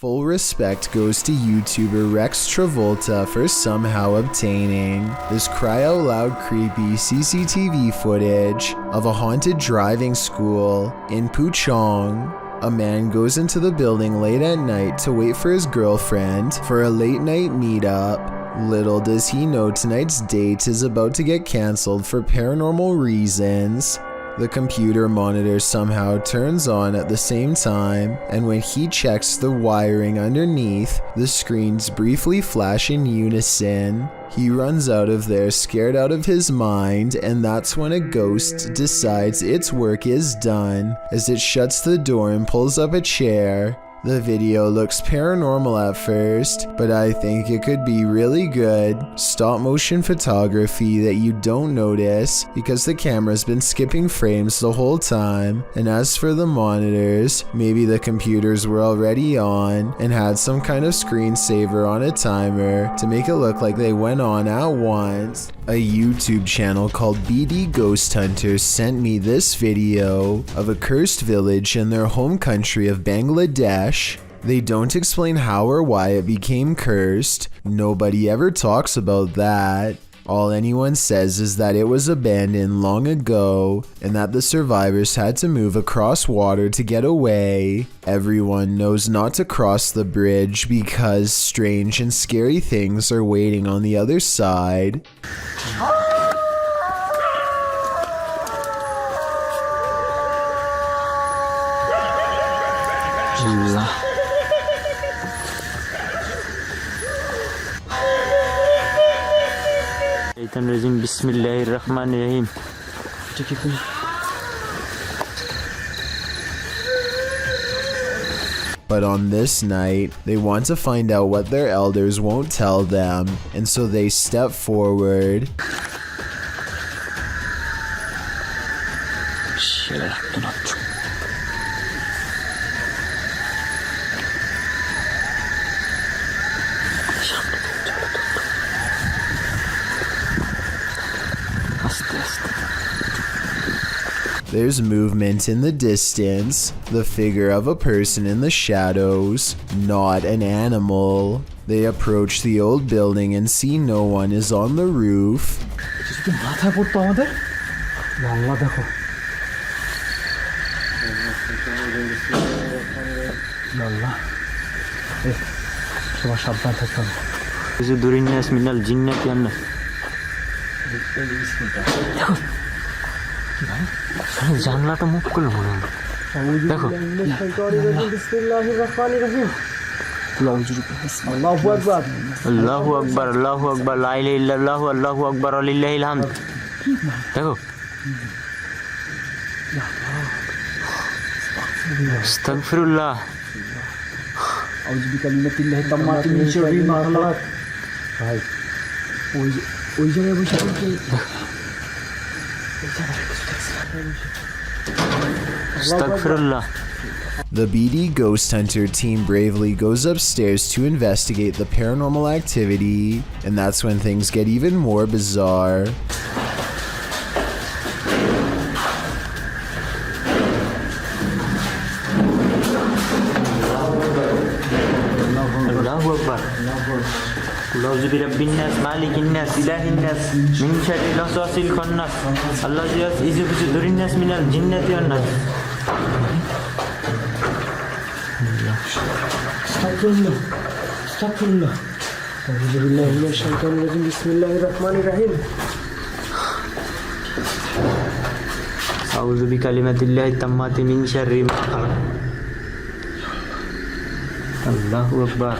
Full respect goes to YouTuber Rex Travolta for somehow obtaining this cry out loud creepy CCTV footage of a haunted driving school in Puchong. A man goes into the building late at night to wait for his girlfriend for a late night meetup. Little does he know tonight's date is about to get cancelled for paranormal reasons. The computer monitor somehow turns on at the same time, and when he checks the wiring underneath, the screens briefly flash in unison. He runs out of there scared out of his mind, and that's when a ghost decides its work is done as it shuts the door and pulls up a chair. The video looks paranormal at first, but I think it could be really good stop motion photography that you don't notice because the camera's been skipping frames the whole time. And as for the monitors, maybe the computers were already on and had some kind of screensaver on a timer to make it look like they went on at once. A YouTube channel called BD Ghost Hunters sent me this video of a cursed village in their home country of Bangladesh. They don't explain how or why it became cursed. Nobody ever talks about that. All anyone says is that it was abandoned long ago and that the survivors had to move across water to get away. Everyone knows not to cross the bridge because strange and scary things are waiting on the other side. Bismillahirrahmanirrahim. But on this night, they want to find out what their elders won't tell them, and so they step forward. There's movement in the distance, the figure of a person in the shadows, not an animal. They approach the old building and see no one is on the roof. জানলাটা move করলো মনে হয় দেখো আল্লাহু আকবার আল্লাহু আকবার লা ইলাহা ইল্লাল্লাহু আল্লাহু আকবার লিল্লাহিল হামদ দেখো আস্তাগফিরুল্লাহ আউযু বিকালিমাতিল্লাহি তাম্মাতি মিন শাররি মা খালাক ভাই ওই জায়গায় বসে The BD Ghost Hunter team bravely goes upstairs to investigate the paranormal activity, and that's when things get even more bizarre. أعوذ برب الناس مالك الناس إله الناس من شر الوسواس الخناس الذي يوسوس في صدور الناس من الجنة والناس استغفر الله استغفر الله أعوذ بالله من الشيطان الرجيم بسم الله الرحمن الرحيم أعوذ بكلمات الله التامات من شر ما خلق الله أكبر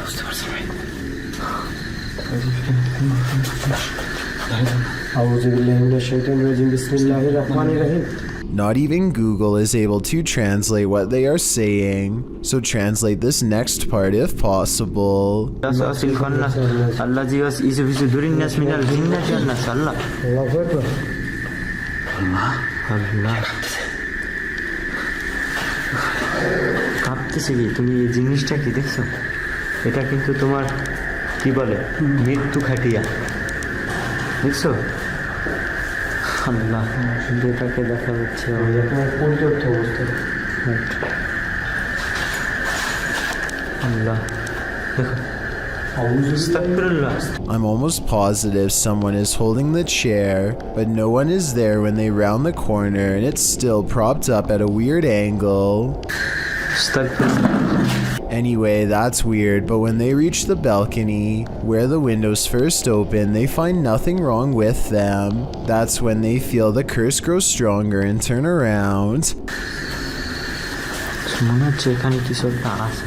Not even Google is able to translate what they are saying, so translate this next part if possible. কাঁপতেছে কি তুমি এই জিনিসটা কি দেখছো এটা কিন্তু তোমার কি বলে মৃত্যু খাটিয়া দেখছো আল্লাহ শুধু এটাকে দেখা যাচ্ছে পরিত্যক্ত অবস্থা Allah. Astaghfirullah. I'm almost positive someone is holding the chair, but no one is there when they round the corner and it's still propped up at a weird angle. Astaghfirullah. Anyway, that's weird, but when they reach the balcony, where the windows first open, they find nothing wrong with them. That's when they feel the curse grow stronger and turn around. মনে হচ্ছে এখানে কিছু একটা আছে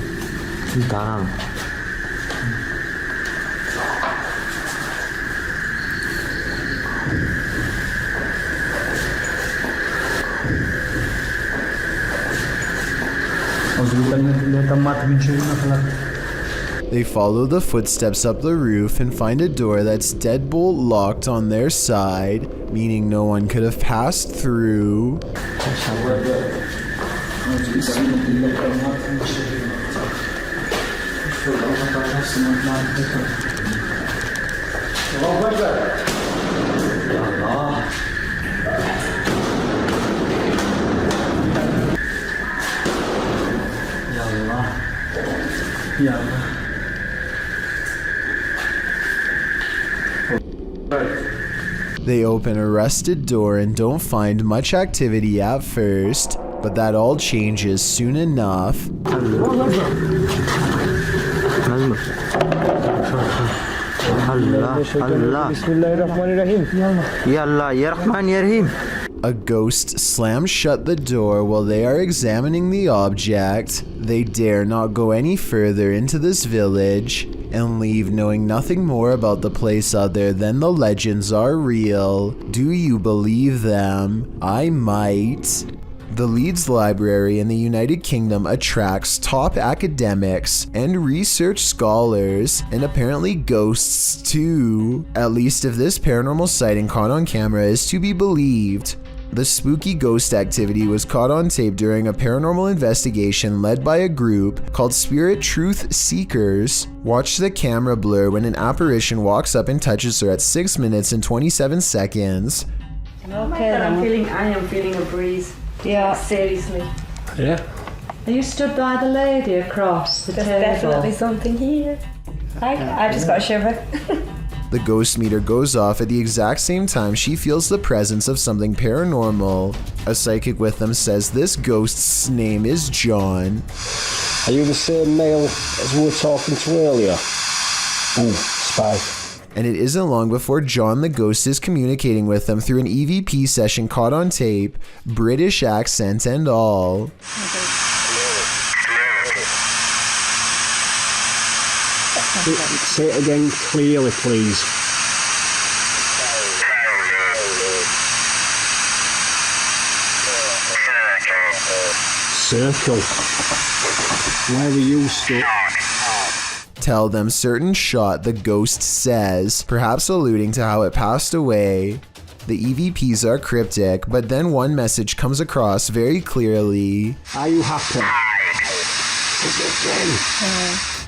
দাঁড়ানো They follow the footsteps up the roof and find a door that's deadbolt locked on their side, meaning no one could have passed through. They open a rusted door and don't find much activity at first, but that all changes soon enough. A ghost slams shut the door while they are examining the object. They dare not go any further into this village and leave knowing nothing more about the place other than the legends are real. Do you believe them? I might. The Leeds Library in the United Kingdom attracts top academics and research scholars, and apparently ghosts too, at least if this paranormal sighting caught on camera is to be believed. The spooky ghost activity was caught on tape during a paranormal investigation led by a group called Spirit Truth Seekers. Watch the camera blur when an apparition walks up and touches her at 6 minutes and 27 seconds. Okay, I am feeling a breeze. Yeah. Seriously. Yeah. Are you stood by the lady across the There's table? definitely something here. I just got a shiver. The ghost meter goes off at the exact same time she feels the presence of something paranormal. A psychic with them says this ghost's name is John. Are you the same male as we were talking to earlier? Ooh, spy. And it isn't long before John the ghost is communicating with them through an EVP session caught on tape, British accent and all. Say it again clearly, please. Circle. Where were you stuck? Tell them certain shot, the ghost says, perhaps alluding to how it passed away. The EVPs are cryptic, but then one message comes across very clearly. Are you happy?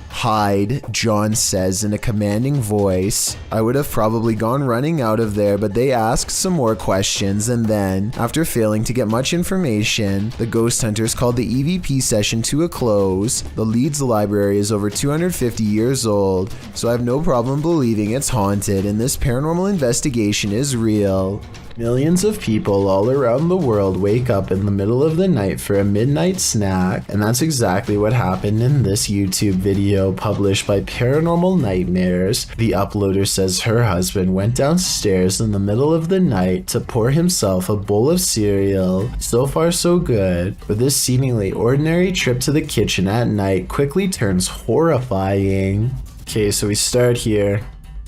Hide, John says in a commanding voice. I would have probably gone running out of there, but they asked some more questions, and then, after failing to get much information, the ghost hunters called the EVP session to a close. The Leeds Library is over 250 years old, so I have no problem believing it's haunted and this paranormal investigation is real. Millions of people all around the world wake up in the middle of the night for a midnight snack, and that's exactly what happened in this YouTube video published by Paranormal Nightmares. The uploader says her husband went downstairs in the middle of the night to pour himself a bowl of cereal. So far so good, but this seemingly ordinary trip to the kitchen at night quickly turns horrifying. Okay, so we start here.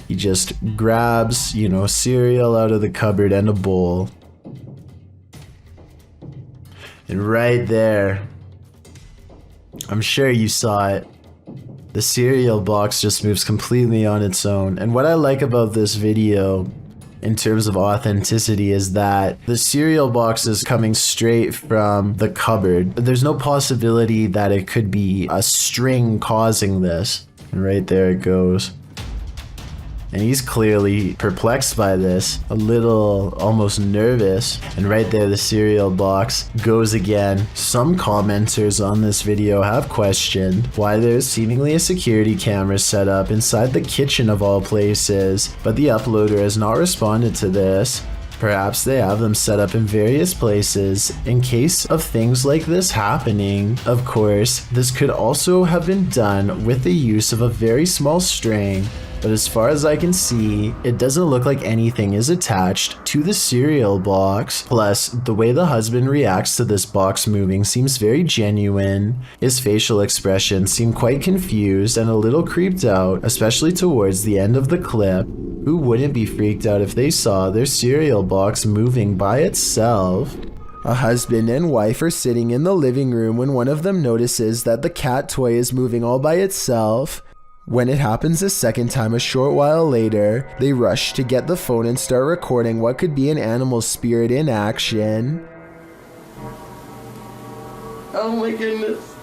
He just grabs, cereal out of the cupboard and a bowl. And right there, I'm sure you saw it, the cereal box just moves completely on its own. And what I like about this video, in terms of authenticity, is that the cereal box is coming straight from the cupboard. There's no possibility that it could be a string causing this. And right there it goes. and he's clearly perplexed by this, a little almost nervous. And right there, the cereal box goes again. Some commenters on this video have questioned why there's seemingly a security camera set up inside the kitchen of all places, but the uploader has not responded to this. Perhaps they have them set up in various places in case of things like this happening. Of course, this could also have been done with the use of a very small string, but as far as I can see, it doesn't look like anything is attached to the cereal box. Plus, the way the husband reacts to this box moving seems very genuine. His facial expressions seem quite confused and a little creeped out, especially towards the end of the clip. Who wouldn't be freaked out if they saw their cereal box moving by itself? A husband and wife are sitting in the living room when one of them notices that the cat toy is moving all by itself. When it happens a second time a short while later, they rush to get the phone and start recording what could be an animal spirit in action. Oh my goodness.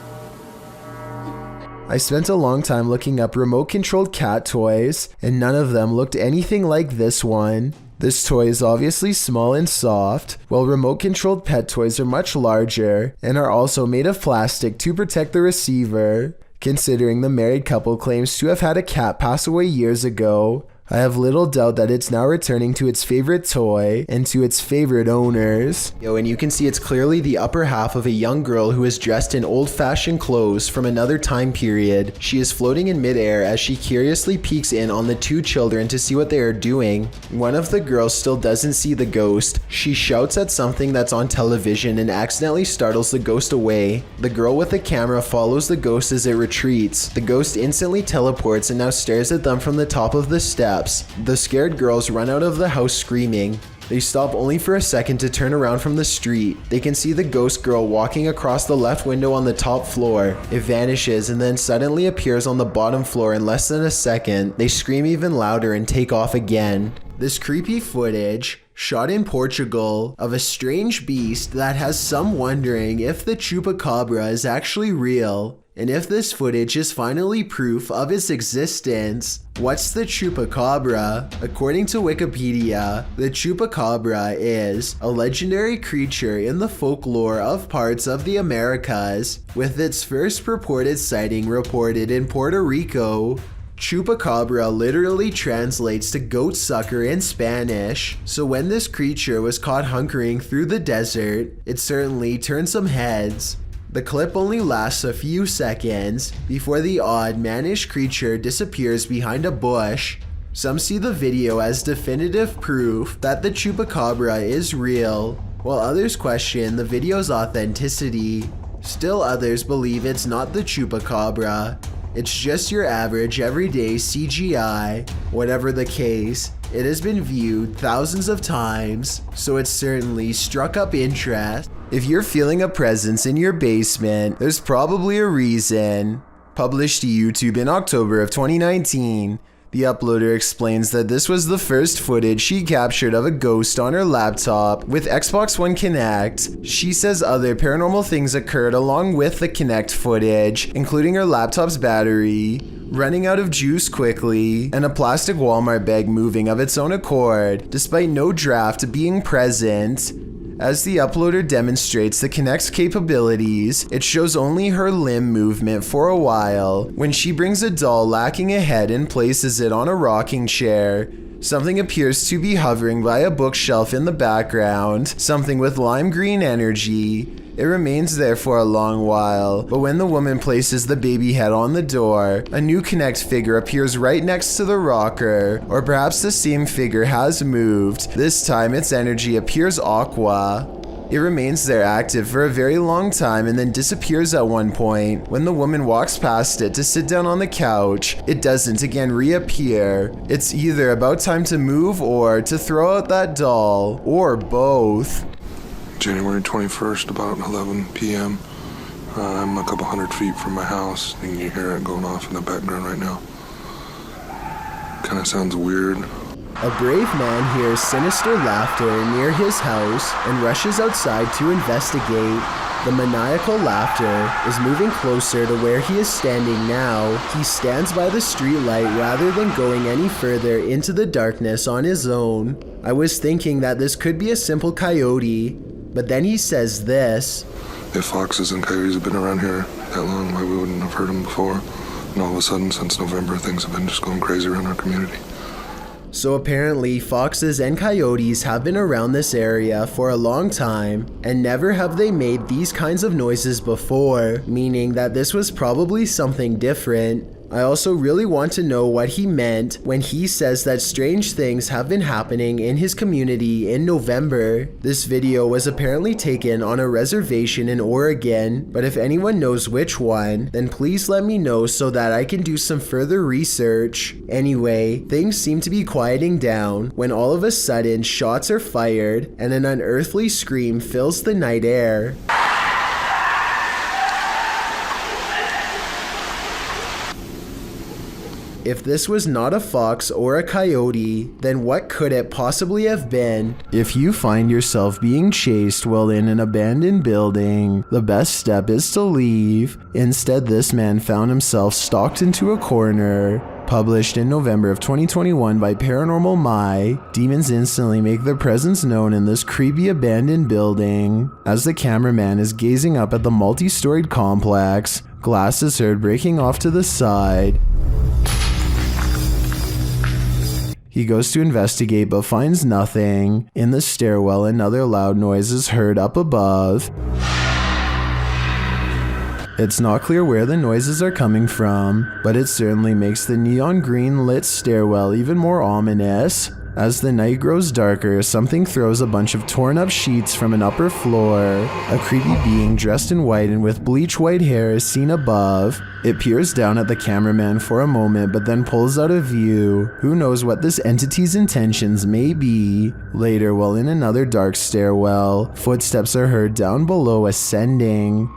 I spent a long time looking up remote-controlled cat toys, and none of them looked anything like this one. This toy is obviously small and soft, while remote-controlled pet toys are much larger and are also made of plastic to protect the receiver. Considering the married couple claims to have had a cat pass away years ago, I have little doubt that it's now returning to its favorite toy and to its favorite owners. And you can see it's clearly the upper half of a young girl who is dressed in old-fashioned clothes from another time period. She is floating in midair as she curiously peeks in on the two children to see what they are doing. One of the girls still doesn't see the ghost. She shouts at something that's on television and accidentally startles the ghost away. The girl with the camera follows the ghost as it retreats. The ghost instantly teleports and now stares at them from the top of the steps. The scared girls run out of the house screaming. They stop only for a second to turn around from the street. They can see the ghost girl walking across the left window on the top floor. It vanishes and then suddenly appears on the bottom floor in less than a second. They scream even louder and take off again. This creepy footage, shot in Portugal, of a strange beast that has some wondering if the Chupacabra is actually real, and if this footage is finally proof of its existence. What's the Chupacabra? According to Wikipedia, the Chupacabra is a legendary creature in the folklore of parts of the Americas, with its first purported sighting reported in Puerto Rico. Chupacabra literally translates to goat sucker in Spanish, so when this creature was caught hunkering through the desert, it certainly turned some heads. The clip only lasts a few seconds before the odd, mannish creature disappears behind a bush. Some see the video as definitive proof that the Chupacabra is real, while others question the video's authenticity. Still others believe it's not the Chupacabra. It's just your average everyday CGI. Whatever the case, it has been viewed thousands of times, so it's certainly struck up interest. If you're feeling a presence in your basement, there's probably a reason. Published to YouTube in October of 2019, the uploader explains that this was the first footage she captured of a ghost on her laptop with Xbox One Kinect. She says other paranormal things occurred along with the Kinect footage, including her laptop's battery running out of juice quickly, and a plastic Walmart bag moving of its own accord, despite no draft being present. As the uploader demonstrates the Kinect's capabilities, it shows only her limb movement for a while, when she brings a doll lacking a head and places it on a rocking chair. Something appears to be hovering by a bookshelf in the background, something with lime green energy. It remains there for a long while, but when the woman places the baby head on the door, a new Kinect figure appears right next to the rocker, or perhaps the same figure has moved. This time its energy appears aqua. It remains there active for a very long time and then disappears at one point. When the woman walks past it to sit down on the couch, it doesn't again reappear. It's either about time to move or to throw out that doll, or both. January 21st, about 11 p.m. I'm a couple hundred feet from my house, and you hear it going off in the background right now. Kind of sounds weird. A brave man hears sinister laughter near his house and rushes outside to investigate. The maniacal laughter is moving closer to where he is standing now. He stands by the street light rather than going any further into the darkness on his own. I was thinking that this could be a simple coyote, but then he says this. If foxes and coyotes have been around here that long, why we wouldn't have heard them before? And all of a sudden, since November, things have been just going crazy around our community. So apparently, foxes and coyotes have been around this area for a long time, and never have they made these kinds of noises before, meaning that this was probably something different. I also really want to know what he meant when he says that strange things have been happening in his community in November. This video was apparently taken on a reservation in Oregon, but if anyone knows which one, then please let me know so that I can do some further research. Anyway, things seem to be quieting down when all of a sudden shots are fired and an unearthly scream fills the night air. If this was not a fox or a coyote, then what could it possibly have been? If you find yourself being chased while in an abandoned building, the best step is to leave. Instead, this man found himself stalked into a corner. Published in November of 2021 by Paranormal My, demons instantly make their presence known in this creepy abandoned building. As the cameraman is gazing up at the multi-storied complex, glass is heard breaking off to the side. He goes to investigate but finds nothing. In the stairwell, another loud noise is heard up above. It's not clear where the noises are coming from, but it certainly makes the neon green lit stairwell even more ominous. As the night grows darker, something throws a bunch of torn up sheets from an upper floor. A creepy being dressed in white and with bleach white hair is seen above. It peers down at the cameraman for a moment but then pulls out of view. Who knows what this entity's intentions may be? Later, while in another dark stairwell, footsteps are heard down below ascending.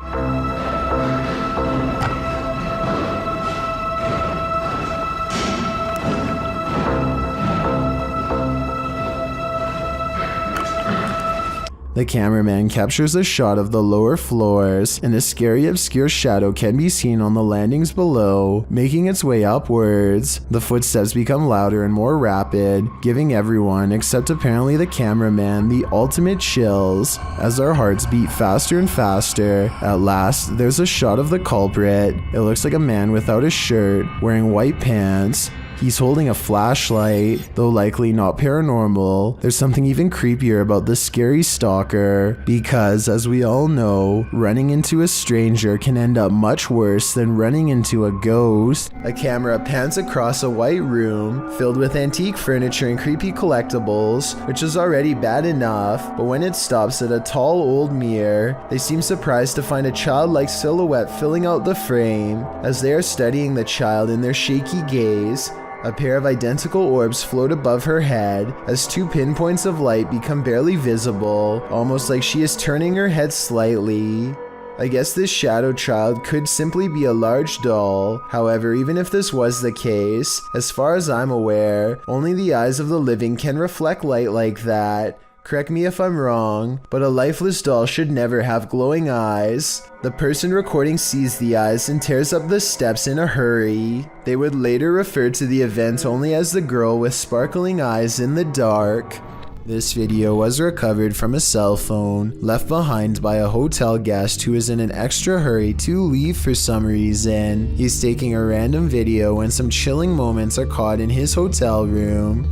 The cameraman captures a shot of the lower floors, and a scary obscure shadow can be seen on the landings below, making its way upwards. The footsteps become louder and more rapid, giving everyone, except apparently the cameraman, the ultimate chills. As our hearts beat faster and faster, at last, there's a shot of the culprit. It looks like a man without a shirt, wearing white pants. He's holding a flashlight, though likely not paranormal. There's something even creepier about the scary stalker, because as we all know, running into a stranger can end up much worse than running into a ghost. A camera pans across a white room filled with antique furniture and creepy collectibles, which is already bad enough, but when it stops at a tall old mirror, they seem surprised to find a childlike silhouette filling out the frame. As they are studying the child in their shaky gaze, a pair of identical orbs float above her head as two pinpoints of light become barely visible, almost like she is turning her head slightly. I guess this shadow child could simply be a large doll. However, even if this was the case, as far as I'm aware, only the eyes of the living can reflect light like that. Correct me if I'm wrong, but a lifeless doll should never have glowing eyes. The person recording sees the eyes and tears up the steps in a hurry. They would later refer to the event only as the girl with sparkling eyes in the dark. This video was recovered from a cell phone left behind by a hotel guest who is in an extra hurry to leave for some reason. He's taking a random video when some chilling moments are caught in his hotel room.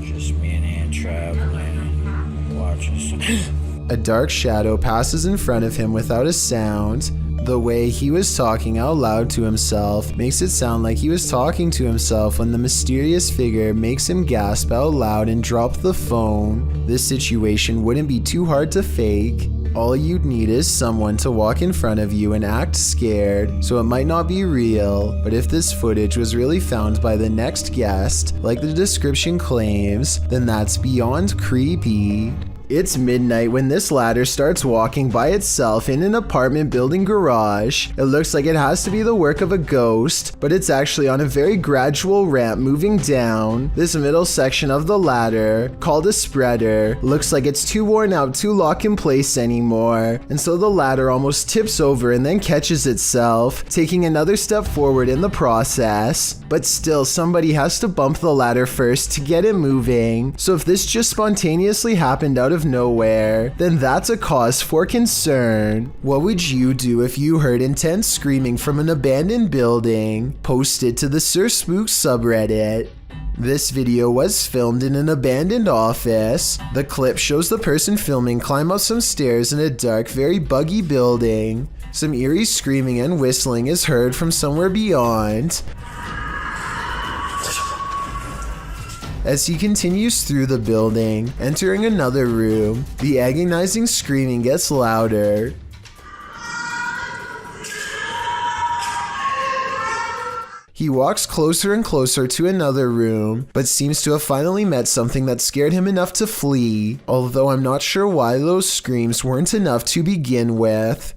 Just me and Ann traveling, watching some. A dark shadow passes in front of him without a sound. The way he was talking out loud to himself makes it sound like he was talking to himself when the mysterious figure makes him gasp out loud and drop the phone. This situation wouldn't be too hard to fake. All you'd need is someone to walk in front of you and act scared, so it might not be real, but if this footage was really found by the next guest, like the description claims, then that's beyond creepy. It's midnight when this ladder starts walking by itself in an apartment building garage. It looks like it has to be the work of a ghost, but it's actually on a very gradual ramp moving down. This middle section of the ladder, called a spreader, looks like it's too worn out to lock in place anymore, and so the ladder almost tips over and then catches itself, taking another step forward in the process. But still, somebody has to bump the ladder first to get it moving, so if this just spontaneously happened out of nowhere, then that's a cause for concern. What would you do if you heard intense screaming from an abandoned building? Post it to the Sir Spook subreddit. This video was filmed in an abandoned office. The clip shows the person filming climb up some stairs in a dark, very buggy building. Some eerie screaming and whistling is heard from somewhere beyond. As he continues through the building, entering another room, the agonizing screaming gets louder. He walks closer and closer to another room, but seems to have finally met something that scared him enough to flee, although I'm not sure why those screams weren't enough to begin with.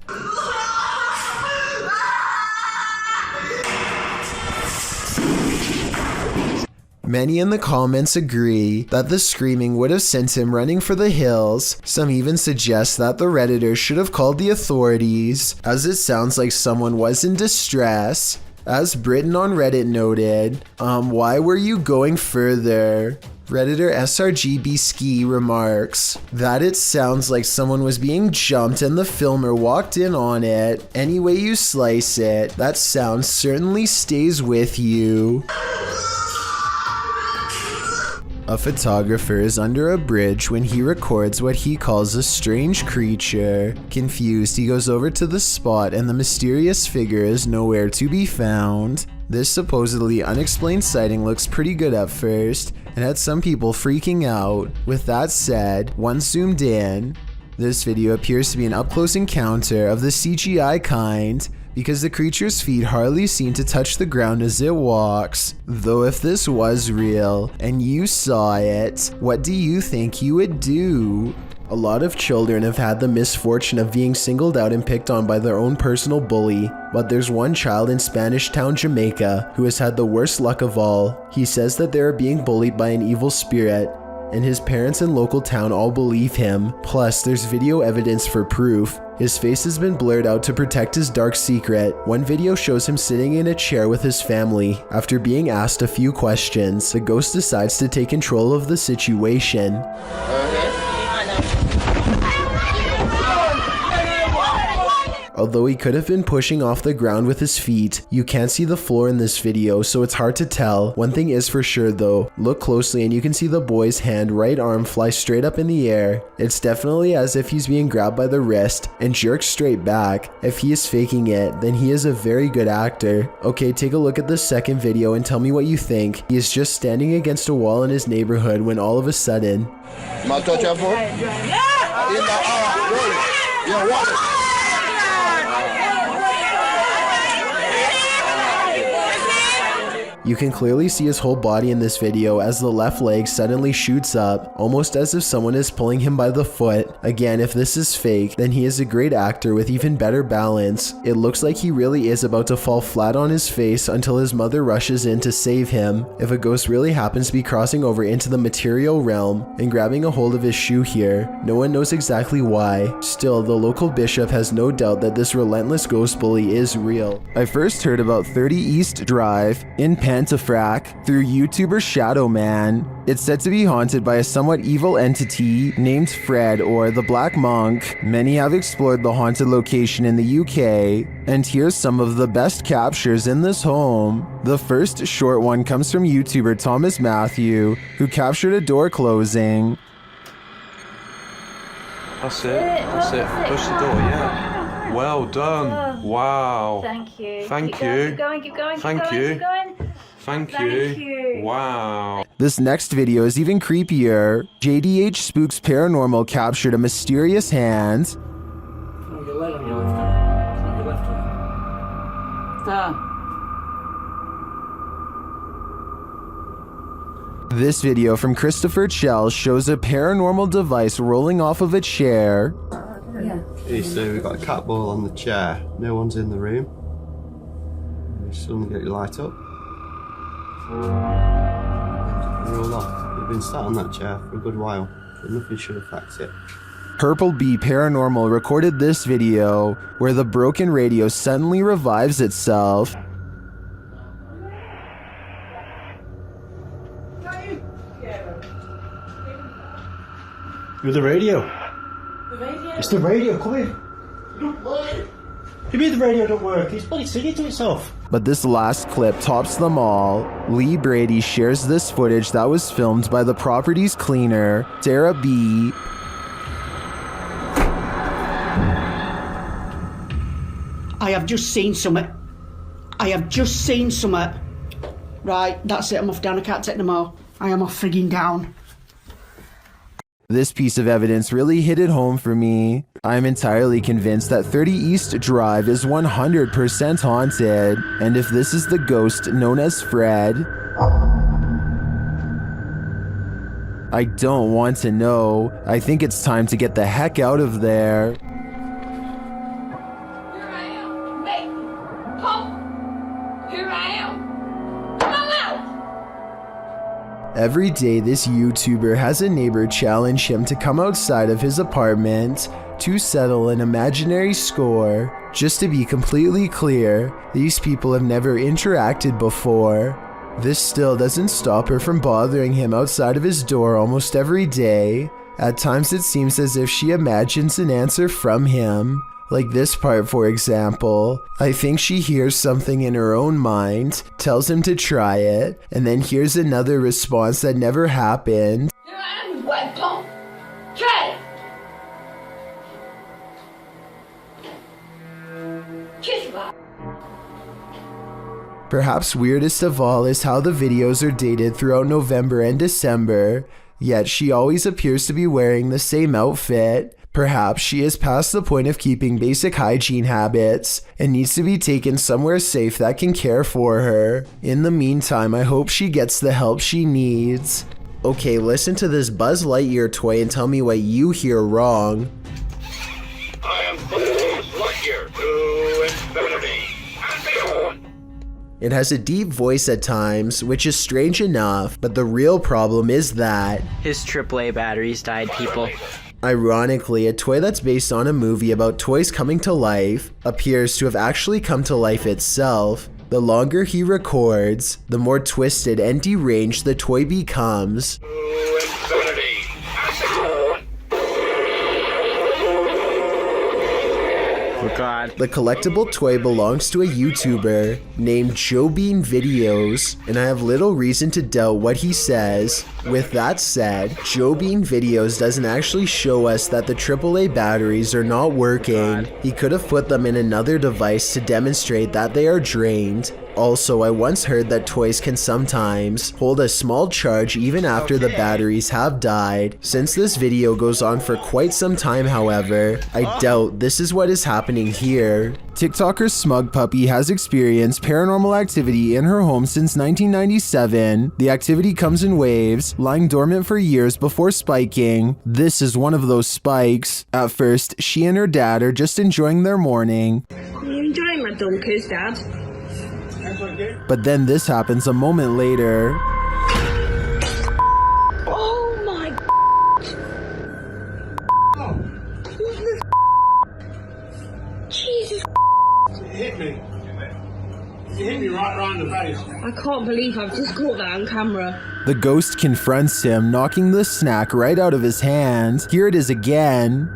Many in the comments agree that the screaming would have sent him running for the hills. Some even suggest that the Redditor should have called the authorities, as it sounds like someone was in distress. As Britain on Reddit noted, why were you going further? Redditor SRGB Ski remarks that it sounds like someone was being jumped and the filmer walked in on it. Any way you slice it, that sound certainly stays with you. A photographer is under a bridge when he records what he calls a strange creature. Confused, he goes over to the spot and the mysterious figure is nowhere to be found. This supposedly unexplained sighting looks pretty good at first and had some people freaking out. With that said, once zoomed in, this video appears to be an up-close encounter of the CGI kind, because the creature's feet hardly seem to touch the ground as it walks. Though if this was real, and you saw it, what do you think you would do? A lot of children have had the misfortune of being singled out and picked on by their own personal bully, but there's one child in Spanish Town, Jamaica, who has had the worst luck of all. He says that they are being bullied by an evil spirit, and his parents and local town all believe him. Plus, there's video evidence for proof. His face has been blurred out to protect his dark secret. One video shows him sitting in a chair with his family. After being asked a few questions, the ghost decides to take control of the situation. Although he could have been pushing off the ground with his feet, you can't see the floor in this video, so it's hard to tell. One thing is for sure though, look closely and you can see the boy's right arm fly straight up in the air. It's definitely as if he's being grabbed by the wrist and jerked straight back. If he is faking it, then he is a very good actor. Okay, take a look at the second video and tell me what you think. He is just standing against a wall in his neighborhood when all of a sudden... You can clearly see his whole body in this video as the left leg suddenly shoots up, almost as if someone is pulling him by the foot. Again, if this is fake, then he is a great actor with even better balance. It looks like he really is about to fall flat on his face until his mother rushes in to save him. If a ghost really happens to be crossing over into the material realm and grabbing a hold of his shoe here, no one knows exactly why. Still, the local bishop has no doubt that this relentless ghost bully is real. I first heard about 30 East Drive in Pontefract through YouTuber Shadow Man. It's said to be haunted by a somewhat evil entity named Fred or the Black Monk. Many have explored the haunted location in the UK, and here's some of the best captures in this home. The first short one comes from YouTuber Thomas Matthew, who captured a door closing. That's it. Push the door, yeah. Well done. Wow. Thank you. Thank Keep you. going. Thank you. Wow. This next video is even creepier. JDH Spooks Paranormal captured a mysterious hand. On your left hand. On your left hand. This video from Christopher Chell shows a paranormal device rolling off of a chair. Here, so we've got a cat ball on the chair. No one's in the room. You suddenly get your light up. Roll off. You've been sat on that chair for a good while, but nothing should affect it. Purple Bee Paranormal recorded this video where the broken radio suddenly revives itself. You're the radio. It's the radio, come in. You mean the radio don't work? It's bloody singing to itself. But this last clip tops them all. Lee Brady shares this footage that was filmed by the property's cleaner, Sarah B. I have just seen something. Right, that's it, I'm off down, I can't take no more. I am off frigging down. This piece of evidence really hit it home for me. I'm entirely convinced that 30 East Drive is 100% haunted, and if this is the ghost known as Fred, I don't want to know. I think it's time to get the heck out of there. Here I am. Make come. Here I am. Come out. Every day, this YouTuber has a neighbor challenge him to come outside of his apartment to settle an imaginary score. Just to be completely clear, these people have never interacted before. This still doesn't stop her from bothering him outside of his door almost every day. At times it seems as if she imagines an answer from him. Like this part, for example. I think she hears something in her own mind, tells him to try it, and then hears another response that never happened. Here I am, wet pump. Try it. Kiss my. Perhaps weirdest of all is how the videos are dated throughout November and December, yet she always appears to be wearing the same outfit. Perhaps she is past the point of keeping basic hygiene habits and needs to be taken somewhere safe that can care for her. In the meantime, I hope she gets the help she needs. Okay, listen to this Buzz Lightyear toy and tell me what you hear wrong. I am Buzz Lightyear to infinity and beyond. It has a deep voice at times, which is strange enough, but the real problem is that his AAA batteries died, people. Ironically, a toy that's based on a movie about toys coming to life appears to have actually come to life itself. The longer he records, the more twisted and deranged the toy becomes. Oh God. The collectible toy belongs to a YouTuber named Joe Bean Videos, and I have little reason to doubt what he says. With that said, Joe Bean Videos doesn't actually show us that the AAA batteries are not working. He could have put them in another device to demonstrate that they are drained. Also, I once heard that toys can sometimes hold a small charge even after the batteries have died. Since this video goes on for quite some time, however, I doubt this is what is happening here. TikToker Smug Puppy has experienced paranormal activity in her home since 1997. The activity comes in waves, lying dormant for years before spiking. This is one of those spikes. At first, she and her dad are just enjoying their morning. Are you enjoying my donkeys, Dad? But then this happens a moment later. Oh my Jesus. It hit me. It hit me right around the face. I can't believe I've just caught that on camera. The ghost confronts him, knocking the snack right out of his hand. Here it is again.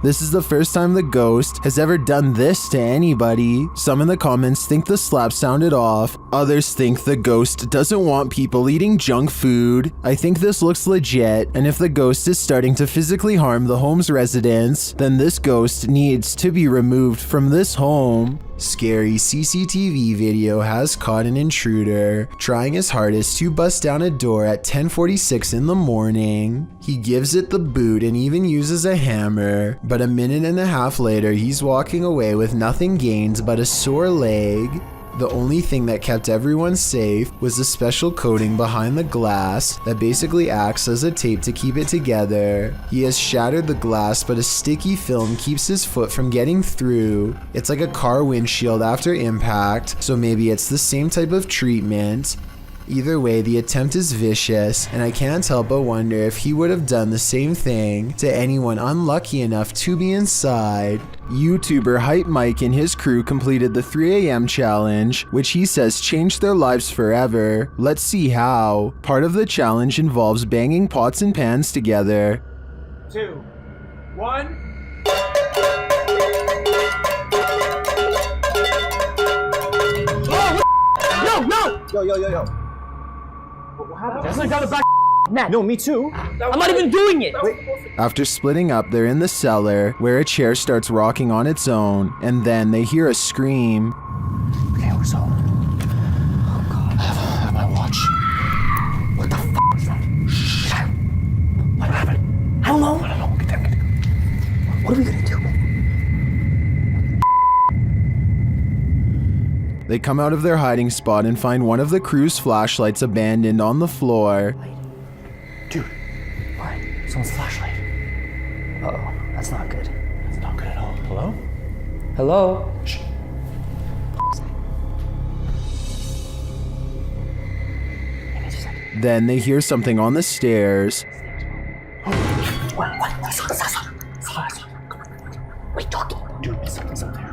This is the first time the ghost has ever done this to anybody. Some in the comments think the slap sounded off. Others think the ghost doesn't want people eating junk food. I think this looks legit, and if the ghost is starting to physically harm the home's residents, then this ghost needs to be removed from this home. scary CCTV video has caught an intruder trying his hardest to bust down a door at 10:46 in the morning. He gives it the boot and even uses a hammer, but a minute and a half later he's walking away with nothing gained but a sore leg. The only thing that kept everyone safe was the special coating behind the glass that basically acts as a tape to keep it together. He has shattered the glass, but a sticky film keeps his foot from getting through. It's like a car windshield after impact, so maybe it's the same type of treatment. Either way, the attempt is vicious, and I can't help but wonder if he would have done the same thing to anyone unlucky enough to be inside. YouTuber Hype Mike and his crew completed the 3 a.m. challenge, which he says changed their lives forever. Let's see how. Part of the challenge involves banging pots and pans together. 2, 1. Oh, Yo. What happened? That's got a back. Matt. No, me too. I'm not even doing it. Wait. After splitting up, they're in the cellar, where a chair starts rocking on its own, and then they hear a scream. Okay, we're so. Oh god. I have my watch. What the f is that? Shh. What happened? I don't know. Get there. What are we gonna do? They come out of their hiding spot and find one of the crew's flashlights abandoned on the floor. Dude, what? Someone's flashlight. Uh-oh, that's not good. That's not good at all. Hello? Hello? Shh. Then they hear something on the stairs. What? Wait, talking. Dude, something's up there.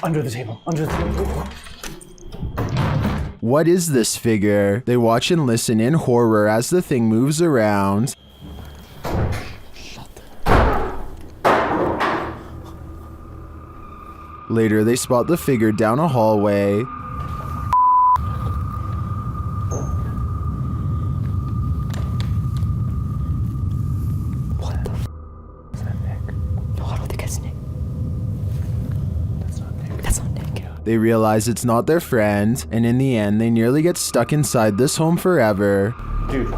Under the table. What is this figure? They watch and listen in horror as the thing moves around. Later, they spot the figure down a hallway. They realize it's not their friend, and in the end, they nearly get stuck inside this home forever. Dude,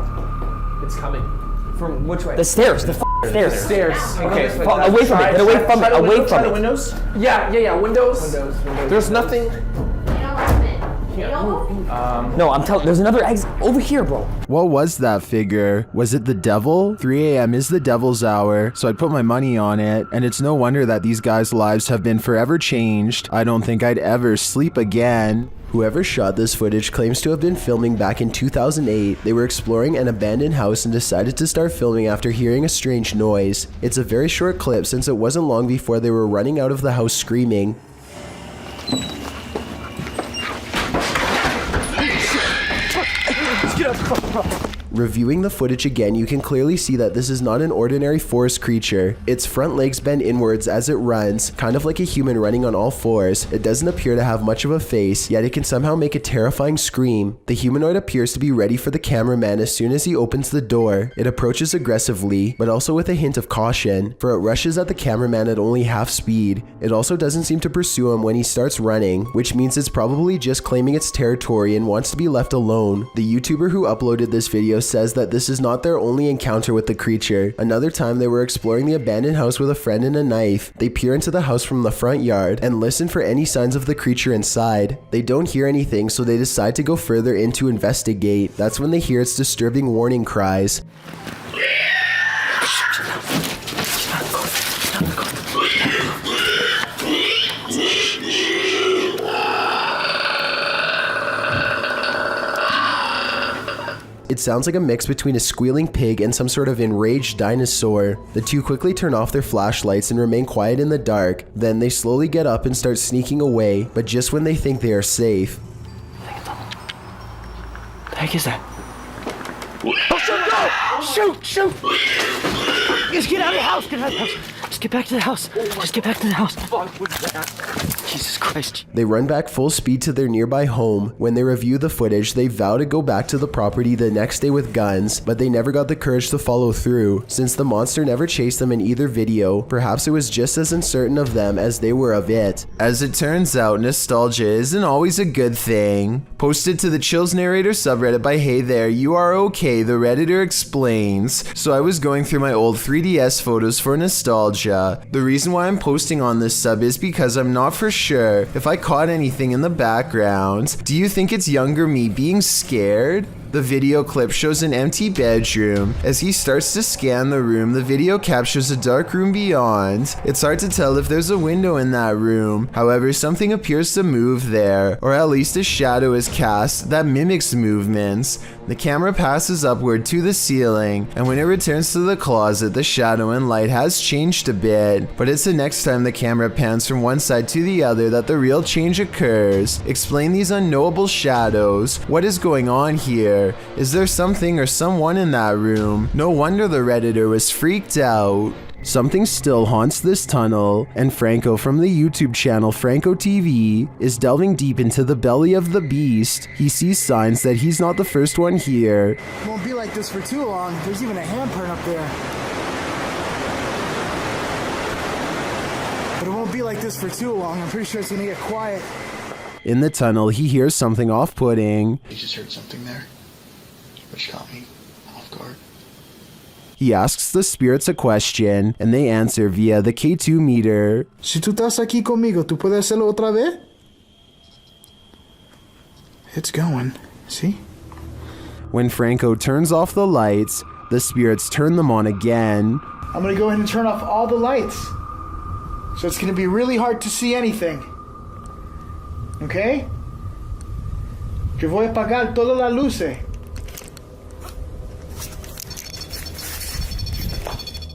it's coming. From which way? The stairs. The stairs. The stairs. Okay, away from it. Get away from it. Away from it. Windows? Yeah. Windows. There's nothing. No, I'm telling. There's another exit over here, bro. What was that figure? Was it the devil? 3 a.m. is the devil's hour, so I'd put my money on it, and it's no wonder that these guys' lives have been forever changed. I don't think I'd ever sleep again. Whoever shot this footage claims to have been filming back in 2008. They were exploring an abandoned house and decided to start filming after hearing a strange noise. It's a very short clip since it wasn't long before they were running out of the house screaming. Reviewing the footage again, you can clearly see that this is not an ordinary forest creature. Its front legs bend inwards as it runs, kind of like a human running on all fours. It doesn't appear to have much of a face, yet it can somehow make a terrifying scream. The humanoid appears to be ready for the cameraman as soon as he opens the door. It approaches aggressively, but also with a hint of caution, for it rushes at the cameraman at only half speed. It also doesn't seem to pursue him when he starts running, which means it's probably just claiming its territory and wants to be left alone. The YouTuber who uploaded this video says that this is not their only encounter with the creature. Another time they were exploring the abandoned house with a friend and a knife. They peer into the house from the front yard and listen for any signs of the creature inside. They don't hear anything, so they decide to go further in to investigate. That's when they hear its disturbing warning cries. It sounds like a mix between a squealing pig and some sort of enraged dinosaur. The two quickly turn off their flashlights and remain quiet in the dark. Then they slowly get up and start sneaking away, but just when they think they are safe. The heck is that? Oh, shoot! Just get out of the house! Just get back to the house! Just get back to the house! Jesus Christ. They run back full speed to their nearby home. When they review the footage, they vow to go back to the property the next day with guns, but they never got the courage to follow through. Since the monster never chased them in either video, perhaps it was just as uncertain of them as they were of it. As it turns out, nostalgia isn't always a good thing. Posted to the Chills Narrator subreddit by Hey There, You Are Okay, the Redditor explains. So I was going through my old 3DS photos for nostalgia. The reason why I'm posting on this sub is because I'm not for sure if I caught anything in the background. Do you think it's younger me being scared? The video clip shows an empty bedroom. As he starts to scan the room, the video captures a dark room beyond. It's hard to tell if there's a window in that room. However, something appears to move there, or at least a shadow is cast that mimics movements. The camera passes upward to the ceiling, and when it returns to the closet, the shadow and light has changed a bit. But it's the next time the camera pans from one side to the other that the real change occurs. Explain these unknowable shadows. What is going on here? Is there something or someone in that room? No wonder the Redditor was freaked out. Something still haunts this tunnel, and Franco from the YouTube channel Franco TV is delving deep into the belly of the beast. He sees signs that he's not the first one here. It won't be like this for too long. There's even a handprint up there. But it won't be like this for too long. I'm pretty sure it's gonna get quiet. In the tunnel, he hears something off-putting. You just heard something there, which caught me off guard. He asks the spirits a question, and they answer via the K2 meter. Si tú estás aquí conmigo, ¿tú puedes hacerlo otra vez? It's going. See? When Franco turns off the lights, the spirits turn them on again. I'm gonna go ahead and turn off all the lights. So it's gonna be really hard to see anything. Okay? Que voy a apagar todas las luces.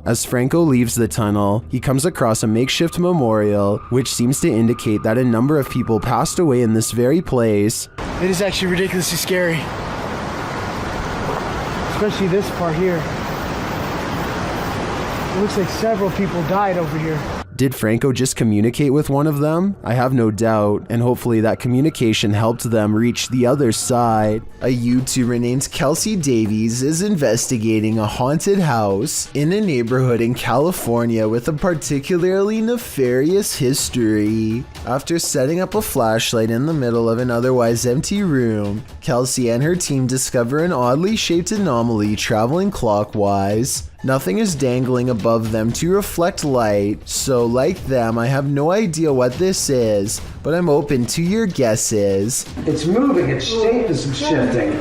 As Franco leaves the tunnel, he comes across a makeshift memorial, which seems to indicate that a number of people passed away in this very place. It is actually ridiculously scary. Especially this part here. It looks like several people died over here. Did Franco just communicate with one of them? I have no doubt, and hopefully that communication helped them reach the other side. A YouTuber named Kelsey Davies is investigating a haunted house in a neighborhood in California with a particularly nefarious history. After setting up a flashlight in the middle of an otherwise empty room, Kelsey and her team discover an oddly shaped anomaly traveling clockwise. Nothing is dangling above them to reflect light, so like them, I have no idea what this is, but I'm open to your guesses. It's moving, its shape is shifting.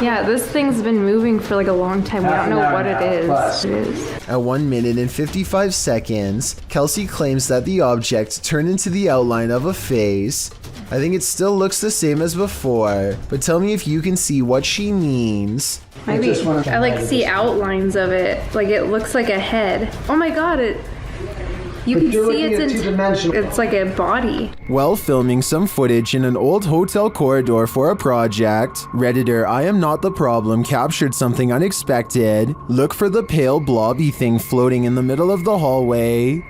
Yeah, this thing's been moving for like a long time. We don't know what it is. At 1 minute and 55 seconds, Kelsey claims that the object turned into the outline of a face. I think it still looks the same as before, but tell me if you can see what she means. Maybe I like see outlines of it. Like it looks like a head. Oh my god, you can see it's like a body. While filming some footage in an old hotel corridor for a project, Redditor I Am Not the Problem captured something unexpected. Look for the pale blobby thing floating in the middle of the hallway.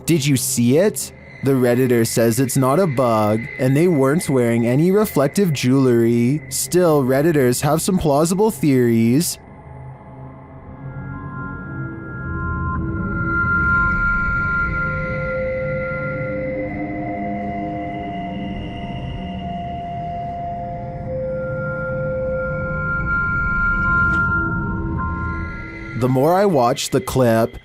Did you see it? The Redditor says it's not a bug, and they weren't wearing any reflective jewelry. Still, Redditors have some plausible theories. The more I watch the clip,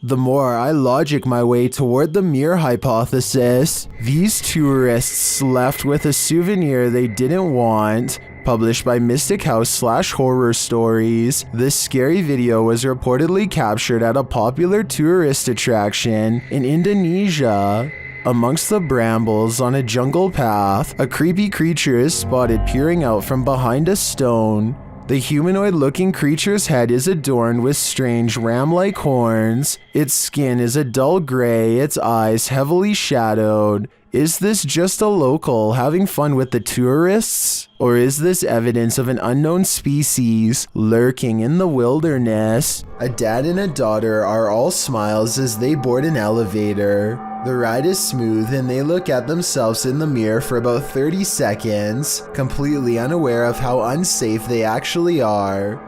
the more I logic my way toward the mere hypothesis. These tourists left with a souvenir they didn't want. Published by Mystic House / Horror Stories, this scary video was reportedly captured at a popular tourist attraction in Indonesia. Amongst the brambles on a jungle path, a creepy creature is spotted peering out from behind a stone. The humanoid-looking creature's head is adorned with strange ram-like horns. Its skin is a dull gray, its eyes heavily shadowed. Is this just a local having fun with the tourists? Or is this evidence of an unknown species lurking in the wilderness? A dad and a daughter are all smiles as they board an elevator. The ride is smooth and they look at themselves in the mirror for about 30 seconds, completely unaware of how unsafe they actually are.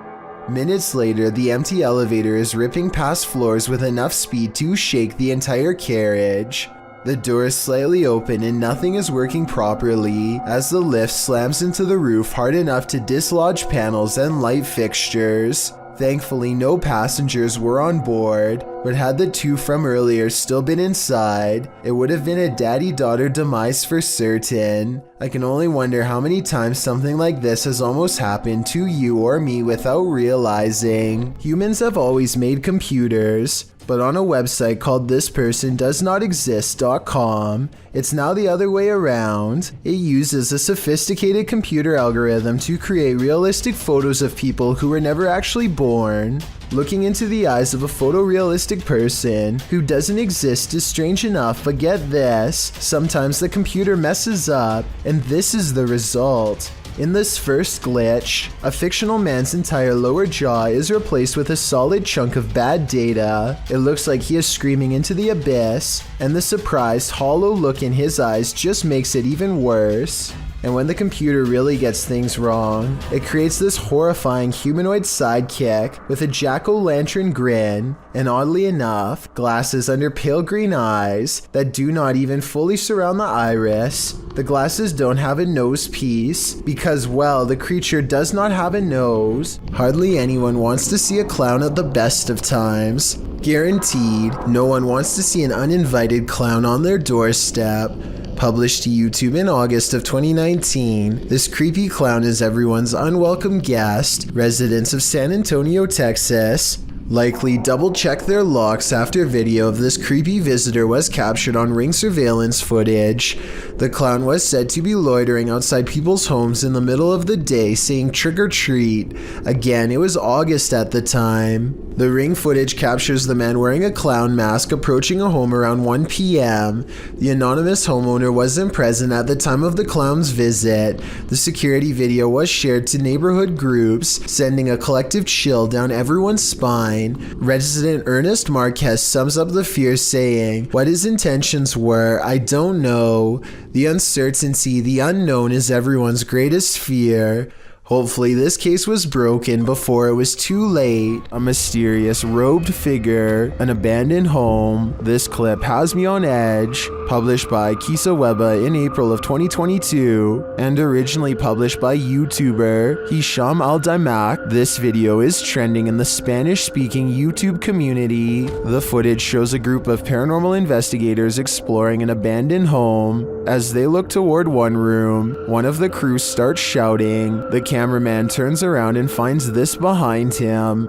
Minutes later, the empty elevator is ripping past floors with enough speed to shake the entire carriage. The door is slightly open and nothing is working properly as the lift slams into the roof hard enough to dislodge panels and light fixtures. Thankfully, no passengers were on board, but had the two from earlier still been inside, it would have been a daddy-daughter demise for certain. I can only wonder how many times something like this has almost happened to you or me without realizing. Humans have always made computers, but on a website called thispersondoesnotexist.com, it's now the other way around. It uses a sophisticated computer algorithm to create realistic photos of people who were never actually born. Looking into the eyes of a photorealistic person who doesn't exist is strange enough, but get this, sometimes the computer messes up, and this is the result. In this first glitch, a fictional man's entire lower jaw is replaced with a solid chunk of bad data. It looks like he is screaming into the abyss, and the surprised, hollow look in his eyes just makes it even worse. And when the computer really gets things wrong, it creates this horrifying humanoid sidekick with a jack-o'-lantern grin, and oddly enough, glasses under pale green eyes that do not even fully surround the iris. The glasses don't have a nose piece because, well, the creature does not have a nose. Hardly anyone wants to see a clown at the best of times. Guaranteed, no one wants to see an uninvited clown on their doorstep. Published to YouTube in August of 2019, this creepy clown is everyone's unwelcome guest. Residents of San Antonio, Texas, likely double-check their locks after video of this creepy visitor was captured on Ring surveillance footage. The clown was said to be loitering outside people's homes in the middle of the day saying trick or treat. Again, it was August at the time. The Ring footage captures the man wearing a clown mask approaching a home around 1 p.m. The anonymous homeowner wasn't present at the time of the clown's visit. The security video was shared to neighborhood groups, sending a collective chill down everyone's spine. Resident Ernest Marquez sums up the fear saying, "What his intentions were, I don't know. The uncertainty, the unknown is everyone's greatest fear. Hopefully this case was broken before it was too late." A mysterious robed figure, an abandoned home. This clip has me on edge. Published by Kisa Weba in April of 2022 and originally published by YouTuber Hisham Al-Daimak. This video is trending in the Spanish-speaking YouTube community. The footage shows a group of paranormal investigators exploring an abandoned home. As they look toward one room, one of the crew starts shouting. The cameraman turns around and finds this behind him.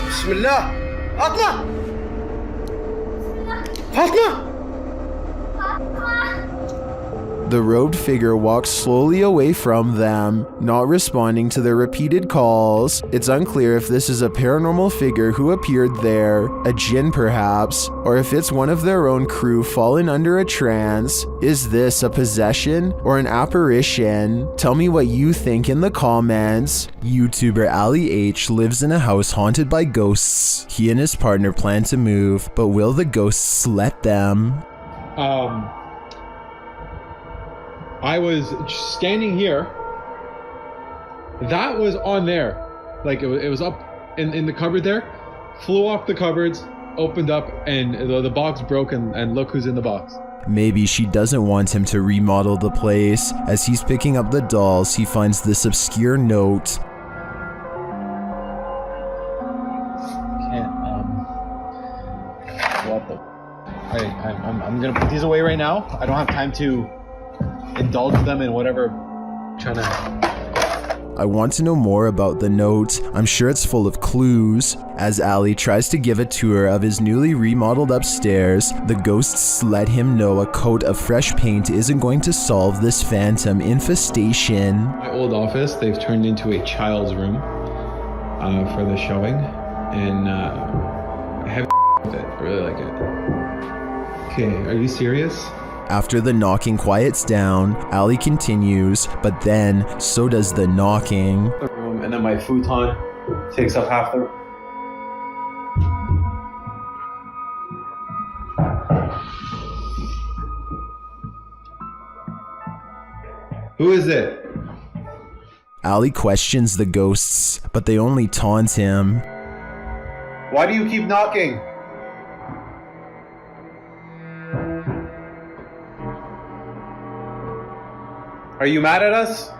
Bismillah! Atla! Fatma! The robed figure walks slowly away from them, not responding to their repeated calls. It's unclear if this is a paranormal figure who appeared there, a jinn perhaps, or if it's one of their own crew fallen under a trance. Is this a possession or an apparition? Tell me what you think in the comments. YouTuber Ali H lives in a house haunted by ghosts. He and his partner plan to move, but will the ghosts let them? I was standing here. That was on there. Like it was up in the cupboard there. Flew off the cupboards, opened up, and the box broke, and look who's in the box. Maybe she doesn't want him to remodel the place. As he's picking up the dolls, he finds this obscure note. What the? I'm gonna put these away right now. I don't have time to indulge them in whatever. I want to know more about the note. I'm sure it's full of clues. As Ali tries to give a tour of his newly remodeled upstairs, the ghosts let him know a coat of fresh paint isn't going to solve this phantom infestation. My old office, they've turned into a child's room for the showing, and I have with it. I really like it. Okay, are you serious? After the knocking quiets down, Ali continues, but then so does the knocking. The room, and then my futon takes up half the room. Who is it? Ali questions the ghosts, but they only taunt him. Why do you keep knocking? Are you mad at us?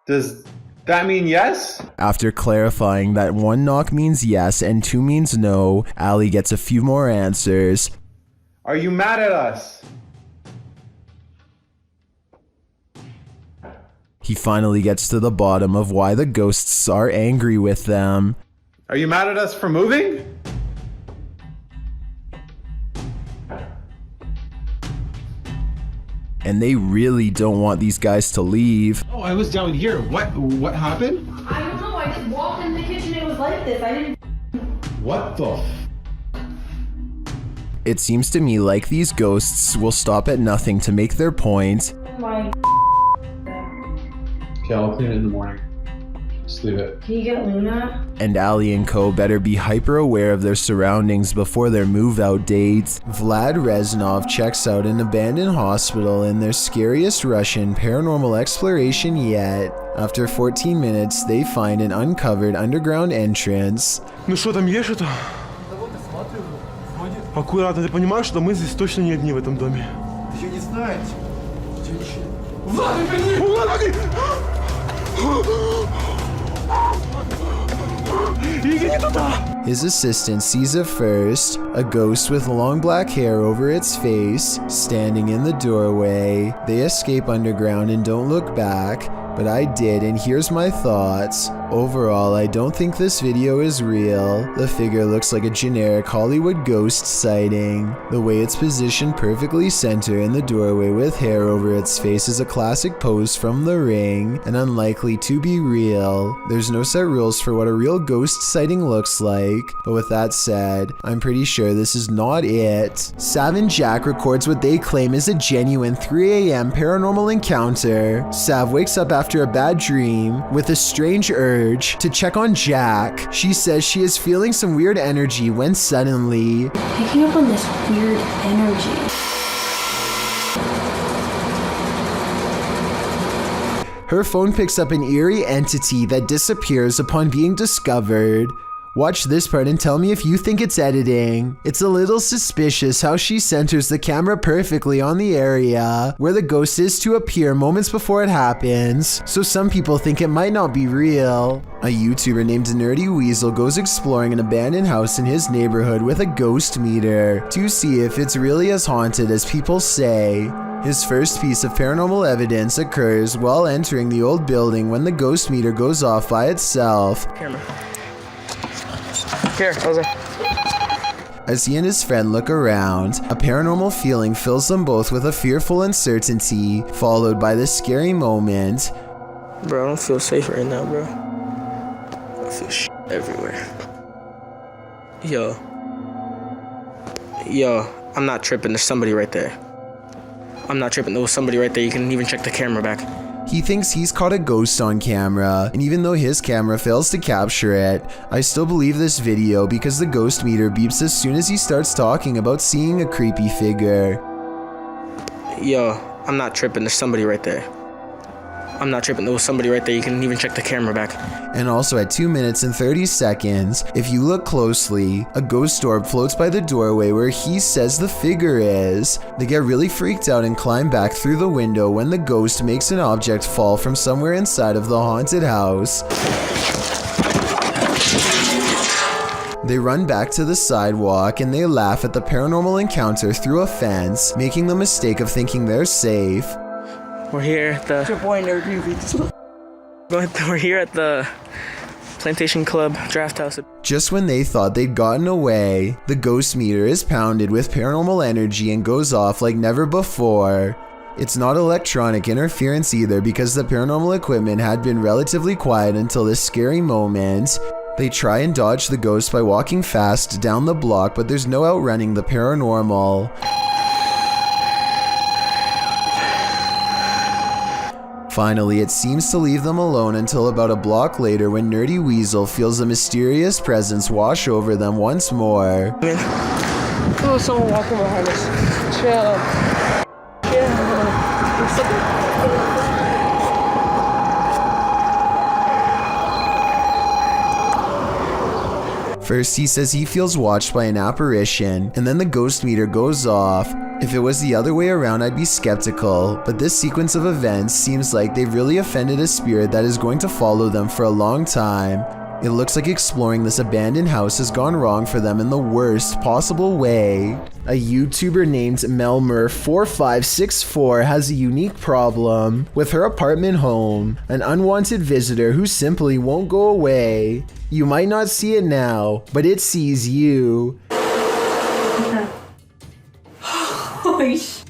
Does that mean yes? After clarifying that 1 knock means yes and 2 means no, Ali gets a few more answers. Are you mad at us? He finally gets to the bottom of why the ghosts are angry with them. Are you mad at us for moving? And they really don't want these guys to leave. Oh, I was down here. What happened? I don't know. I just walked in the kitchen. It was like this. I didn't. What the It seems to me like these ghosts will stop at nothing to make their point. Oh my. Okay, I'll clean it in the morning. Just leave it. Can you get Luna? And Ali and co better be hyper aware of their surroundings before their move out date. Vlad Reznov checks out an abandoned hospital in their scariest Russian paranormal exploration yet. After 14 minutes, they find an uncovered underground entrance. Ну что, там есть что-то? Аккуратно, ты понимаешь, что мы здесь точно не одни в этом доме? Ты не знаешь. Влад, погоди! Влад, погоди! His assistant sees it first, a ghost with long black hair over its face, standing in the doorway. They escape underground and don't look back, but I did, and here's my thoughts. Overall, I don't think this video is real. The figure looks like a generic Hollywood ghost sighting. The way it's positioned perfectly center in the doorway with hair over its face is a classic pose from The Ring, and unlikely to be real. There's no set rules for what a real ghost sighting looks like, but with that said, I'm pretty sure this is not it. Sav and Jack records what they claim is a genuine 3 a.m. paranormal encounter. Sav wakes up after a bad dream with a strange urge to check on Jack. She says she is feeling some weird energy when suddenly Picking up on this weird energy. her phone picks up an eerie entity that disappears upon being discovered. Watch this part and tell me if you think it's editing. It's a little suspicious how she centers the camera perfectly on the area where the ghost is to appear moments before it happens, so some people think it might not be real. A YouTuber named Nerdy Weasel goes exploring an abandoned house in his neighborhood with a ghost meter to see if it's really as haunted as people say. His first piece of paranormal evidence occurs while entering the old building when the ghost meter goes off by itself. Camera. Here, Jose. As he and his friend look around, a paranormal feeling fills them both with a fearful uncertainty, followed by this scary moment. Bro, I don't feel safe right now, bro. I feel shit everywhere. Yo, I'm not tripping. There's somebody right there. I'm not tripping. There was somebody right there. You can even check the camera back. He thinks he's caught a ghost on camera, and even though his camera fails to capture it, I still believe this video because the ghost meter beeps as soon as he starts talking about seeing a creepy figure. Yo, I'm not tripping. There's somebody right there. I'm not tripping. There was somebody right there. You can even check the camera back. And also at 2 minutes and 30 seconds, if you look closely, a ghost orb floats by the doorway where he says the figure is. They get really freaked out and climb back through the window when the ghost makes an object fall from somewhere inside of the haunted house. They run back to the sidewalk and they laugh at the paranormal encounter through a fence, making the mistake of thinking they're safe. We're here at the. We're here at the Plantation Club Draft House. Just when they thought they'd gotten away, the ghost meter is pounded with paranormal energy and goes off like never before. It's not electronic interference either, because the paranormal equipment had been relatively quiet until this scary moment. They try and dodge the ghost by walking fast down the block, but there's no outrunning the paranormal. Finally, it seems to leave them alone until about a block later, when Nerdy Weasel feels a mysterious presence wash over them once more. Oh, someone walking behind us. Chill. First, he says he feels watched by an apparition, and then the ghost meter goes off. If it was the other way around, I'd be skeptical, but this sequence of events seems like they've really offended a spirit that is going to follow them for a long time. It looks like exploring this abandoned house has gone wrong for them in the worst possible way. A YouTuber named Melmer4564 has a unique problem with her apartment home, an unwanted visitor who simply won't go away. You might not see it now, but it sees you. Holy sh!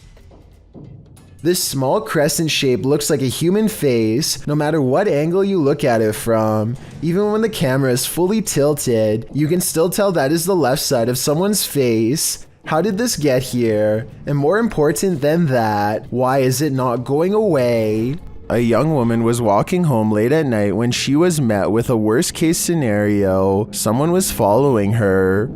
This small crescent shape looks like a human face, no matter what angle you look at it from. Even when the camera is fully tilted, you can still tell that is the left side of someone's face. How did this get here? And more important than that, why is it not going away? A young woman was walking home late at night when she was met with a worst case scenario. Someone was following her.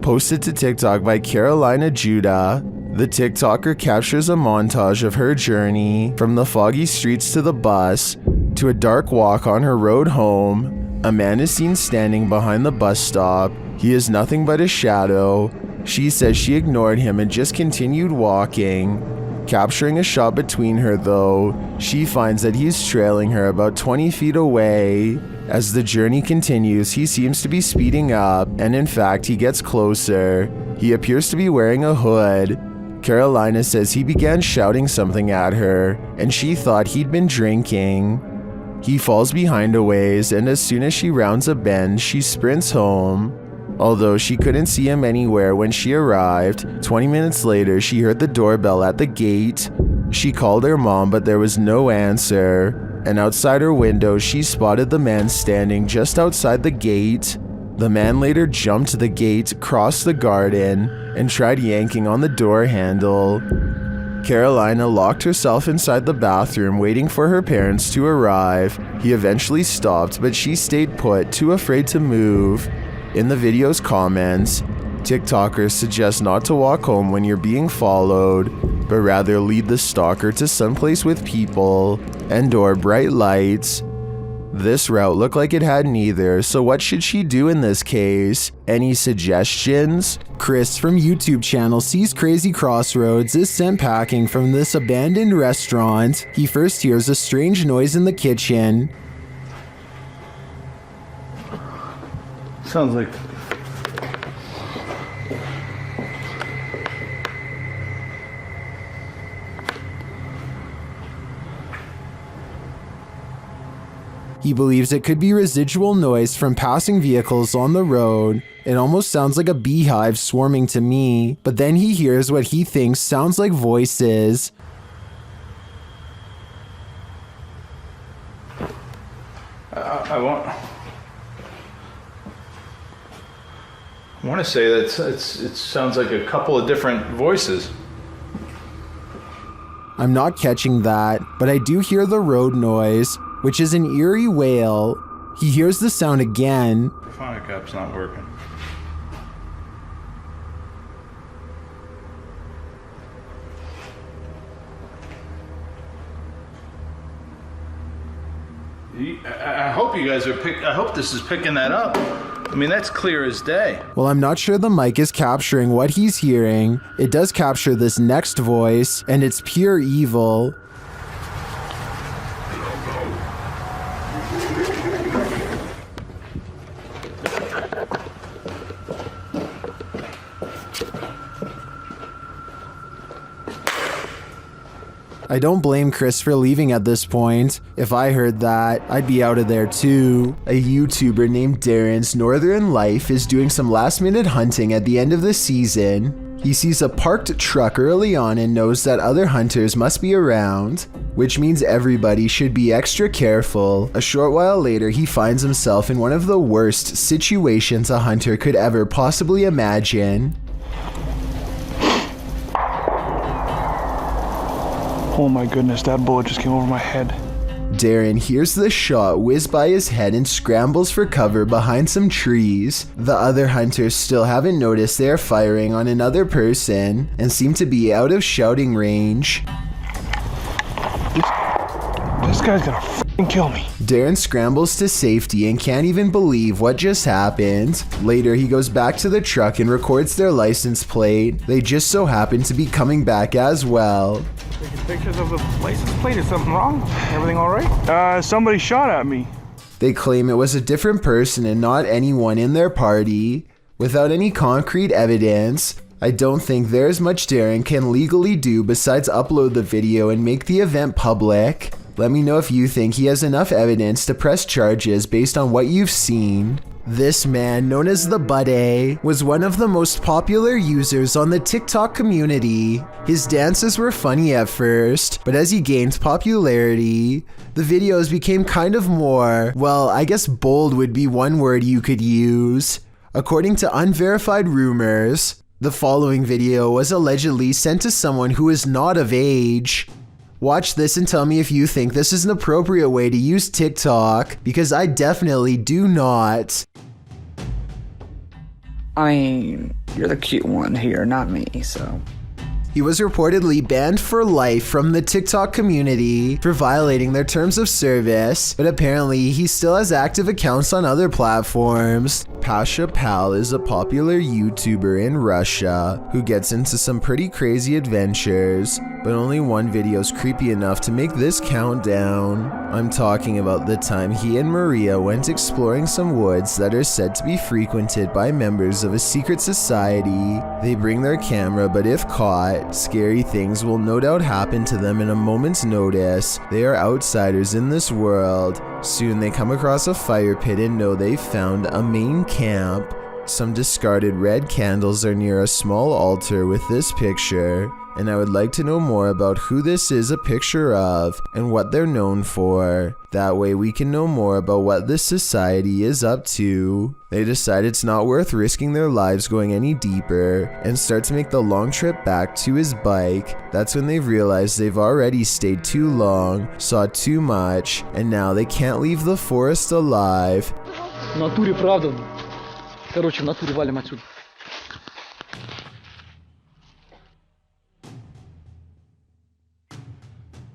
Posted to TikTok by Carolina Judah. The TikToker captures a montage of her journey from the foggy streets to the bus to a dark walk on her road home. A man is seen standing behind the bus stop. He is nothing but a shadow. She says she ignored him and just continued walking. Capturing a shot between her though, she finds that he's trailing her about 20 feet away. As the journey continues, he seems to be speeding up, and in fact, he gets closer. He appears to be wearing a hood. Carolina says he began shouting something at her, and she thought he'd been drinking. He falls behind a ways, and as soon as she rounds a bend, she sprints home. Although she couldn't see him anywhere when she arrived, 20 minutes later she heard the doorbell at the gate. She called her mom, but there was no answer, and outside her window she spotted the man standing just outside the gate. The man later jumped the gate, crossed the garden, and tried yanking on the door handle. Carolina locked herself inside the bathroom waiting for her parents to arrive. He eventually stopped, but she stayed put, too afraid to move. In the video's comments, TikTokers suggest not to walk home when you're being followed, but rather lead the stalker to someplace with people and/or bright lights. This route looked like it had neither, so what should she do in this case? Any suggestions? Chris from YouTube channel Sees Crazy Crossroads is sent packing from this abandoned restaurant. He first hears a strange noise in the kitchen. Sounds like... He believes it could be residual noise from passing vehicles on the road. It almost sounds like a beehive swarming to me, but then he hears what he thinks sounds like voices. I want to say that it sounds like a couple of different voices. I'm not catching that, but I do hear the road noise, which is an eerie wail. He hears the sound again. Phonic app's not working. I hope you guys are I hope this is picking that up. I mean, that's clear as day. Well, I'm not sure the mic is capturing what he's hearing. It does capture this next voice, and it's pure evil. I don't blame Chris for leaving at this point. If I heard that, I'd be out of there too. A YouTuber named Darren's Northern Life is doing some last-minute hunting at the end of the season. He sees a parked truck early on and knows that other hunters must be around, which means everybody should be extra careful. A short while later, he finds himself in one of the worst situations a hunter could ever possibly imagine. Oh my goodness, that bullet just came over my head. Darren hears the shot whiz by his head and scrambles for cover behind some trees. The other hunters still haven't noticed they are firing on another person and seem to be out of shouting range. This guy's gonna f***ing kill me. Darren scrambles to safety and can't even believe what just happened. Later, he goes back to the truck and records their license plate. They just so happen to be coming back as well. Taking pictures of the license plate. Is something wrong? Everything all right? Somebody shot at me. They claim it was a different person and not anyone in their party. Without any concrete evidence, I don't think there's much Darren can legally do besides upload the video and make the event public. Let me know if you think he has enough evidence to press charges based on what you've seen. This man, known as the Buddy, was one of the most popular users on the TikTok community. His dances were funny at first, but as he gained popularity, the videos became kind of more, well, I guess bold would be one word you could use. According to unverified rumors, the following video was allegedly sent to someone who is not of age. Watch this and tell me if you think this is an appropriate way to use TikTok, because I definitely do not. I mean, you're the cute one here, not me, so. He was reportedly banned for life from the TikTok community for violating their terms of service, but apparently he still has active accounts on other platforms. Pasha Pal is a popular YouTuber in Russia who gets into some pretty crazy adventures, but only one video is creepy enough to make this count down. I'm talking about the time he and Maria went exploring some woods that are said to be frequented by members of a secret society. They bring their camera, but if caught, scary things will no doubt happen to them in a moment's notice. They are outsiders in this world. Soon they come across a fire pit and know they've found a Maine camp. Some discarded red candles are near a small altar with this picture, and I would like to know more about who this is a picture of and what they're known for. That way we can know more about what this society is up to. They decide it's not worth risking their lives going any deeper and start to make the long trip back to his bike. That's when they realize they've already stayed too long, saw too much, and now they can't leave the forest alive. В натуре правда. Короче, в натуре валим отсюда.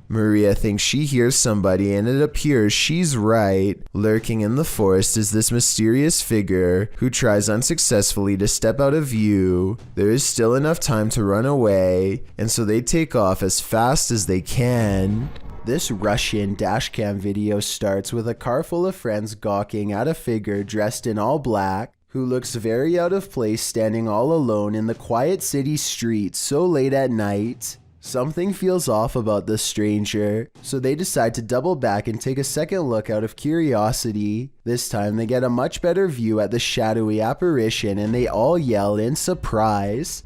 Maria thinks she hears somebody, and it appears she's right. Lurking in the forest is this mysterious figure who tries unsuccessfully to step out of view. There is still enough time to run away, and so they take off as fast as they can. This Russian dashcam video starts with a car full of friends gawking at a figure dressed in all black who looks very out of place standing all alone in the quiet city streets so late at night. Something feels off about this stranger, so they decide to double back and take a second look out of curiosity. This time they get a much better view at the shadowy apparition and they all yell in surprise.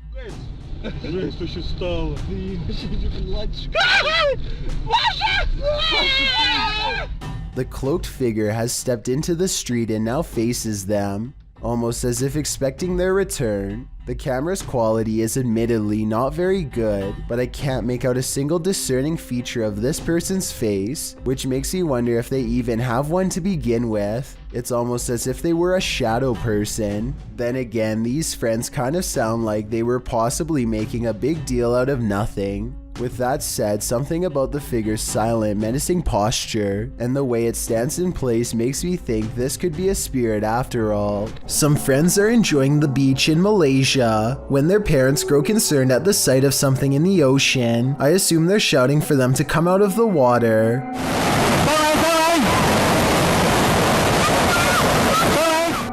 The cloaked figure has stepped into the street and now faces them, almost as if expecting their return. The camera's quality is admittedly not very good, but I can't make out a single discerning feature of this person's face, which makes me wonder if they even have one to begin with. It's almost as if they were a shadow person. Then again, these friends kind of sound like they were possibly making a big deal out of nothing. With that said, something about the figure's silent, menacing posture and the way it stands in place makes me think this could be a spirit after all. Some friends are enjoying the beach in Malaysia when their parents grow concerned at the sight of something in the ocean. I assume they're shouting for them to come out of the water.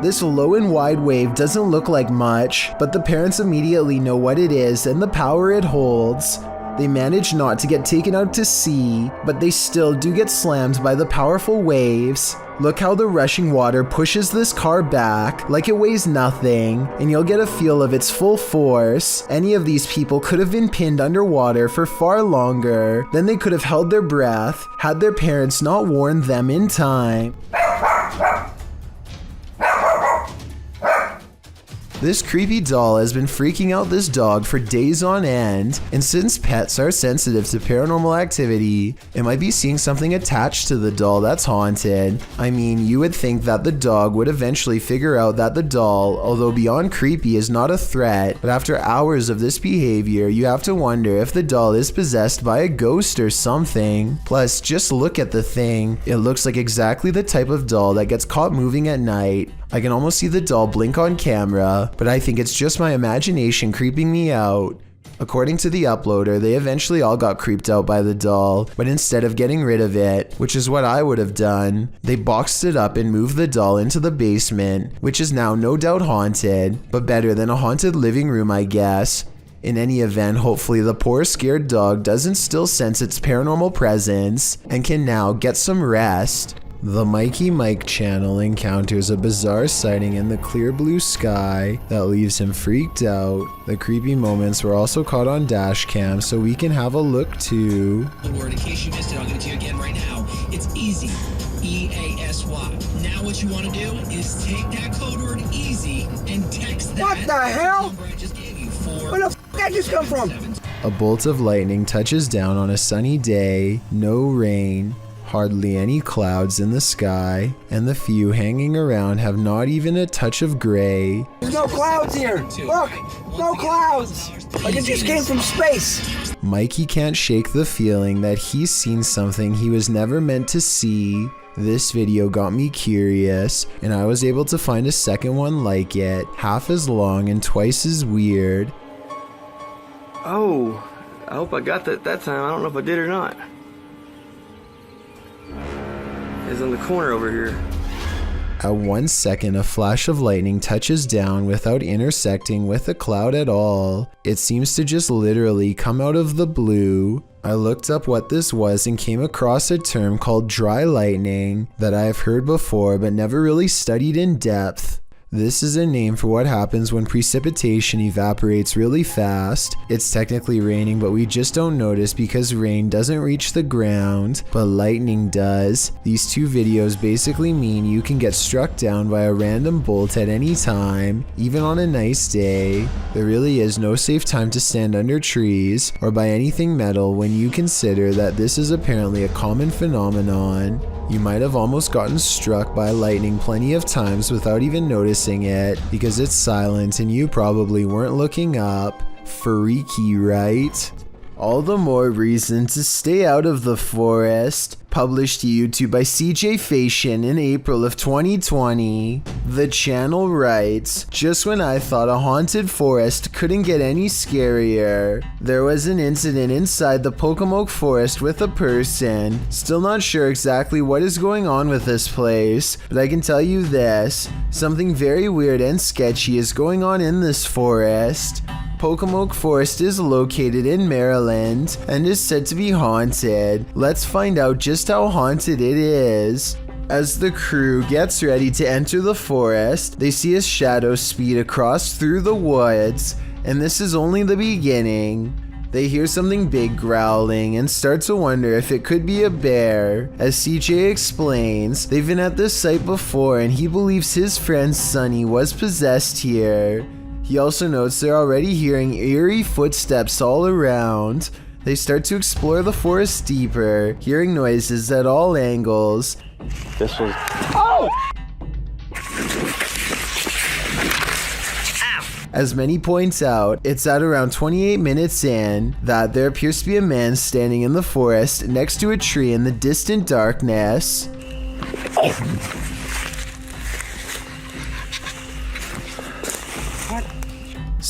This low and wide wave doesn't look like much, but the parents immediately know what it is and the power it holds. They manage not to get taken out to sea, but they still do get slammed by the powerful waves. Look how the rushing water pushes this car back like it weighs nothing, and you'll get a feel of its full force. Any of these people could have been pinned underwater for far longer. Then they could have held their breath had their parents not warned them in time. This creepy doll has been freaking out this dog for days on end, and since pets are sensitive to paranormal activity, it might be seeing something attached to the doll that's haunted. I mean, you would think that the dog would eventually figure out that the doll, although beyond creepy, is not a threat, but after hours of this behavior, you have to wonder if the doll is possessed by a ghost or something. Plus, just look at the thing. It looks like exactly the type of doll that gets caught moving at night. I can almost see the doll blink on camera, but I think it's just my imagination creeping me out. According to the uploader, they eventually all got creeped out by the doll, but instead of getting rid of it, which is what I would have done, they boxed it up and moved the doll into the basement, which is now no doubt haunted, but better than a haunted living room, I guess. In any event, hopefully the poor scared dog doesn't still sense its paranormal presence and can now get some rest. The Mikey Mike channel encounters a bizarre sighting in the clear blue sky that leaves him freaked out. The creepy moments were also caught on dash cam, so we can have a look too. Word, in case you missed it, I'll give it to you again right now. It's easy. E-A-S-Y. Now what you want to do is take that code word easy and text that. What the hell? Where the f*** that just come from? A bolt of lightning touches down on a sunny day, no rain. Hardly any clouds in the sky, and the few hanging around have not even a touch of gray. There's no clouds here! Look! No clouds! Like it just came from space! Mikey can't shake the feeling that he's seen something he was never meant to see. This video got me curious, and I was able to find a second one like it, half as long and twice as weird. Oh, I hope I got that time. I don't know if I did or not. Is in the corner over here. At 1 second, a flash of lightning touches down without intersecting with a cloud at all. It seems to just literally come out of the blue. I looked up what this was and came across a term called dry lightning that I have heard before but never really studied in depth. This is a name for what happens when precipitation evaporates really fast. It's technically raining, but we just don't notice because rain doesn't reach the ground, but lightning does. These two videos basically mean you can get struck down by a random bolt at any time, even on a nice day. There really is no safe time to stand under trees or by anything metal when you consider that this is apparently a common phenomenon. You might have almost gotten struck by lightning plenty of times without even noticing it because it's silent and you probably weren't looking up. Freaky, right? All the more reason to stay out of the forest. Published to YouTube by CJ Fashion in April of 2020. The channel writes, just when I thought a haunted forest couldn't get any scarier, there was an incident inside the Pocomoke forest with a person. Still not sure exactly what is going on with this place, but I can tell you this, something very weird and sketchy is going on in this forest. Pocomoke Forest is located in Maryland and is said to be haunted. Let's find out just how haunted it is. As the crew gets ready to enter the forest, they see a shadow speed across through the woods, and this is only the beginning. They hear something big growling and start to wonder if it could be a bear. As CJ explains, they've been at this site before and he believes his friend Sunny was possessed here. He also notes they're already hearing eerie footsteps all around. They start to explore the forest deeper, hearing noises at all angles. This was... Oh! As many points out, it's at around 28 minutes in that there appears to be a man standing in the forest next to a tree in the distant darkness.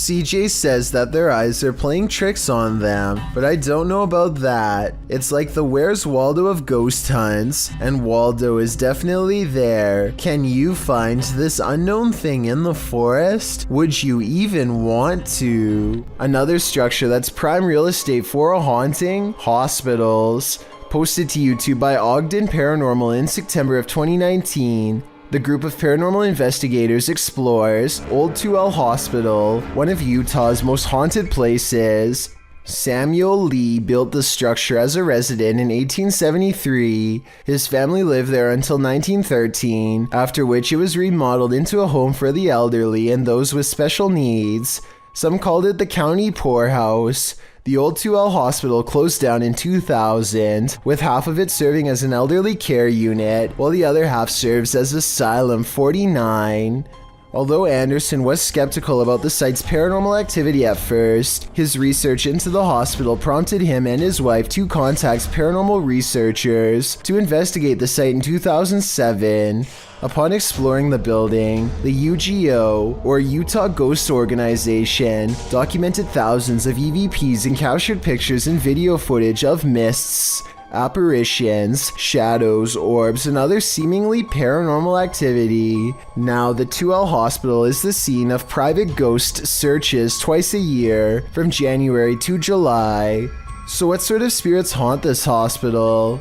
CJ says that their eyes are playing tricks on them, but I don't know about that. It's like the Where's Waldo of ghost hunts, and Waldo is definitely there. Can you find this unknown thing in the forest? Would you even want to? Another structure that's prime real estate for a haunting? Hospitals. Posted to YouTube by Ogden Paranormal in September of 2019. The group of paranormal investigators explores Old 2L Hospital, one of Utah's most haunted places. Samuel Lee built the structure as a resident in 1873. His family lived there until 1913, after which it was remodeled into a home for the elderly and those with special needs. Some called it the county poorhouse. The Old 2L Hospital closed down in 2000, with half of it serving as an elderly care unit, while the other half serves as Asylum 49. Although Anderson was skeptical about the site's paranormal activity at first, his research into the hospital prompted him and his wife to contact paranormal researchers to investigate the site in 2007. Upon exploring the building, the UGO, or Utah Ghost Organization, documented thousands of EVPs and captured pictures and video footage of mists, apparitions, shadows, orbs, and other seemingly paranormal activity. Now, the 2L Hospital is the scene of private ghost searches twice a year, from January to July. So what sort of spirits haunt this hospital?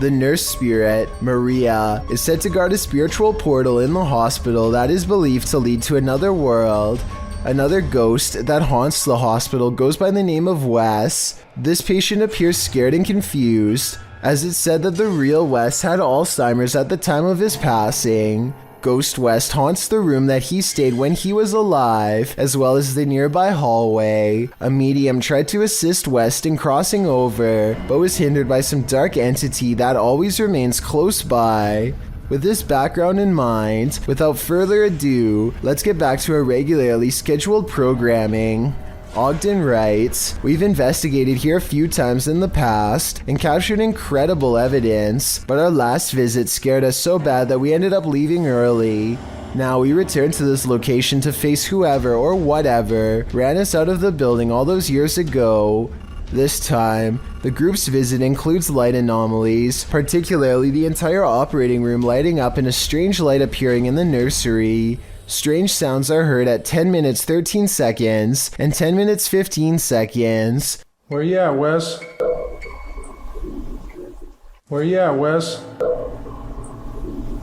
The nurse spirit, Maria, is said to guard a spiritual portal in the hospital that is believed to lead to another world. Another ghost that haunts the hospital goes by the name of Wes. This patient appears scared and confused, as it's said that the real Wes had Alzheimer's at the time of his passing. Ghost West haunts the room that he stayed when he was alive, as well as the nearby hallway. A medium tried to assist West in crossing over, but was hindered by some dark entity that always remains close by. With this background in mind, without further ado, let's get back to our regularly scheduled programming. Ogden writes, "We've investigated here a few times in the past and captured incredible evidence, but our last visit scared us so bad that we ended up leaving early. Now we return to this location to face whoever or whatever ran us out of the building all those years ago. This time, the group's visit includes light anomalies, particularly the entire operating room lighting up and a strange light appearing in the nursery. Strange sounds are heard at 10 minutes 13 seconds and 10 minutes 15 seconds. Where you at, Wes? Where you at, Wes?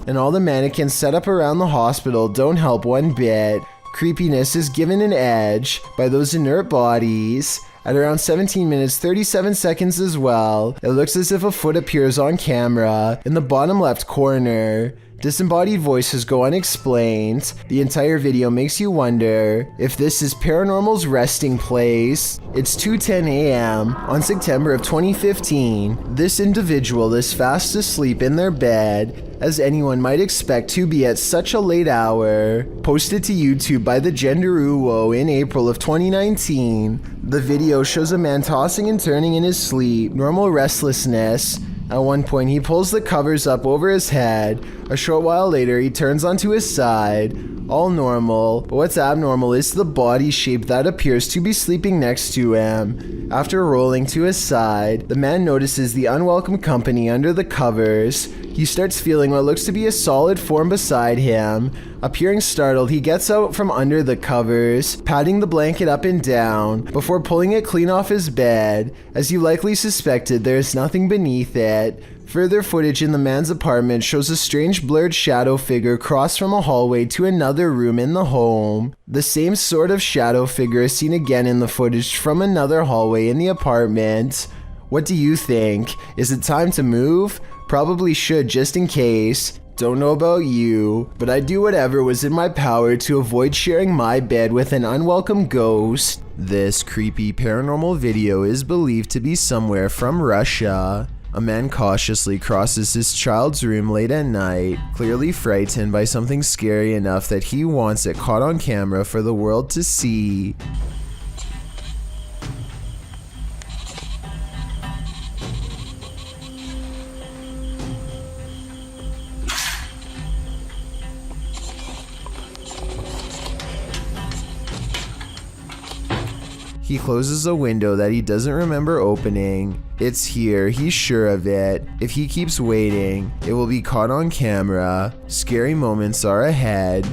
And all the mannequins set up around the hospital don't help one bit. Creepiness is given an edge by those inert bodies. At around 17 minutes 37 seconds as well, it looks as if a foot appears on camera in the bottom left corner. Disembodied voices go unexplained. The entire video makes you wonder if this is paranormal's resting place. It's 2:10 a.m. on September of 2015. This individual is fast asleep in their bed, as anyone might expect to be at such a late hour. Posted to YouTube by the Gender Uwo in April of 2019. The video shows a man tossing and turning in his sleep, normal restlessness. At one point, he pulls the covers up over his head. A short while later, he turns onto his side. All normal, but what's abnormal is the body shape that appears to be sleeping next to him. After rolling to his side, the man notices the unwelcome company under the covers. He starts feeling what looks to be a solid form beside him. Appearing startled, he gets out from under the covers, patting the blanket up and down, before pulling it clean off his bed. As you likely suspected, there is nothing beneath it. Further footage in the man's apartment shows a strange blurred shadow figure cross from a hallway to another room in the home. The same sort of shadow figure is seen again in the footage from another hallway in the apartment. What do you think? Is it time to move? Probably should, just in case. Don't know about you, but I'd do whatever was in my power to avoid sharing my bed with an unwelcome ghost." This creepy paranormal video is believed to be somewhere from Russia. A man cautiously crosses his child's room late at night, clearly frightened by something scary enough that he wants it caught on camera for the world to see. He closes a window that he doesn't remember opening. It's here, he's sure of it. If he keeps waiting, it will be caught on camera. Scary moments are ahead.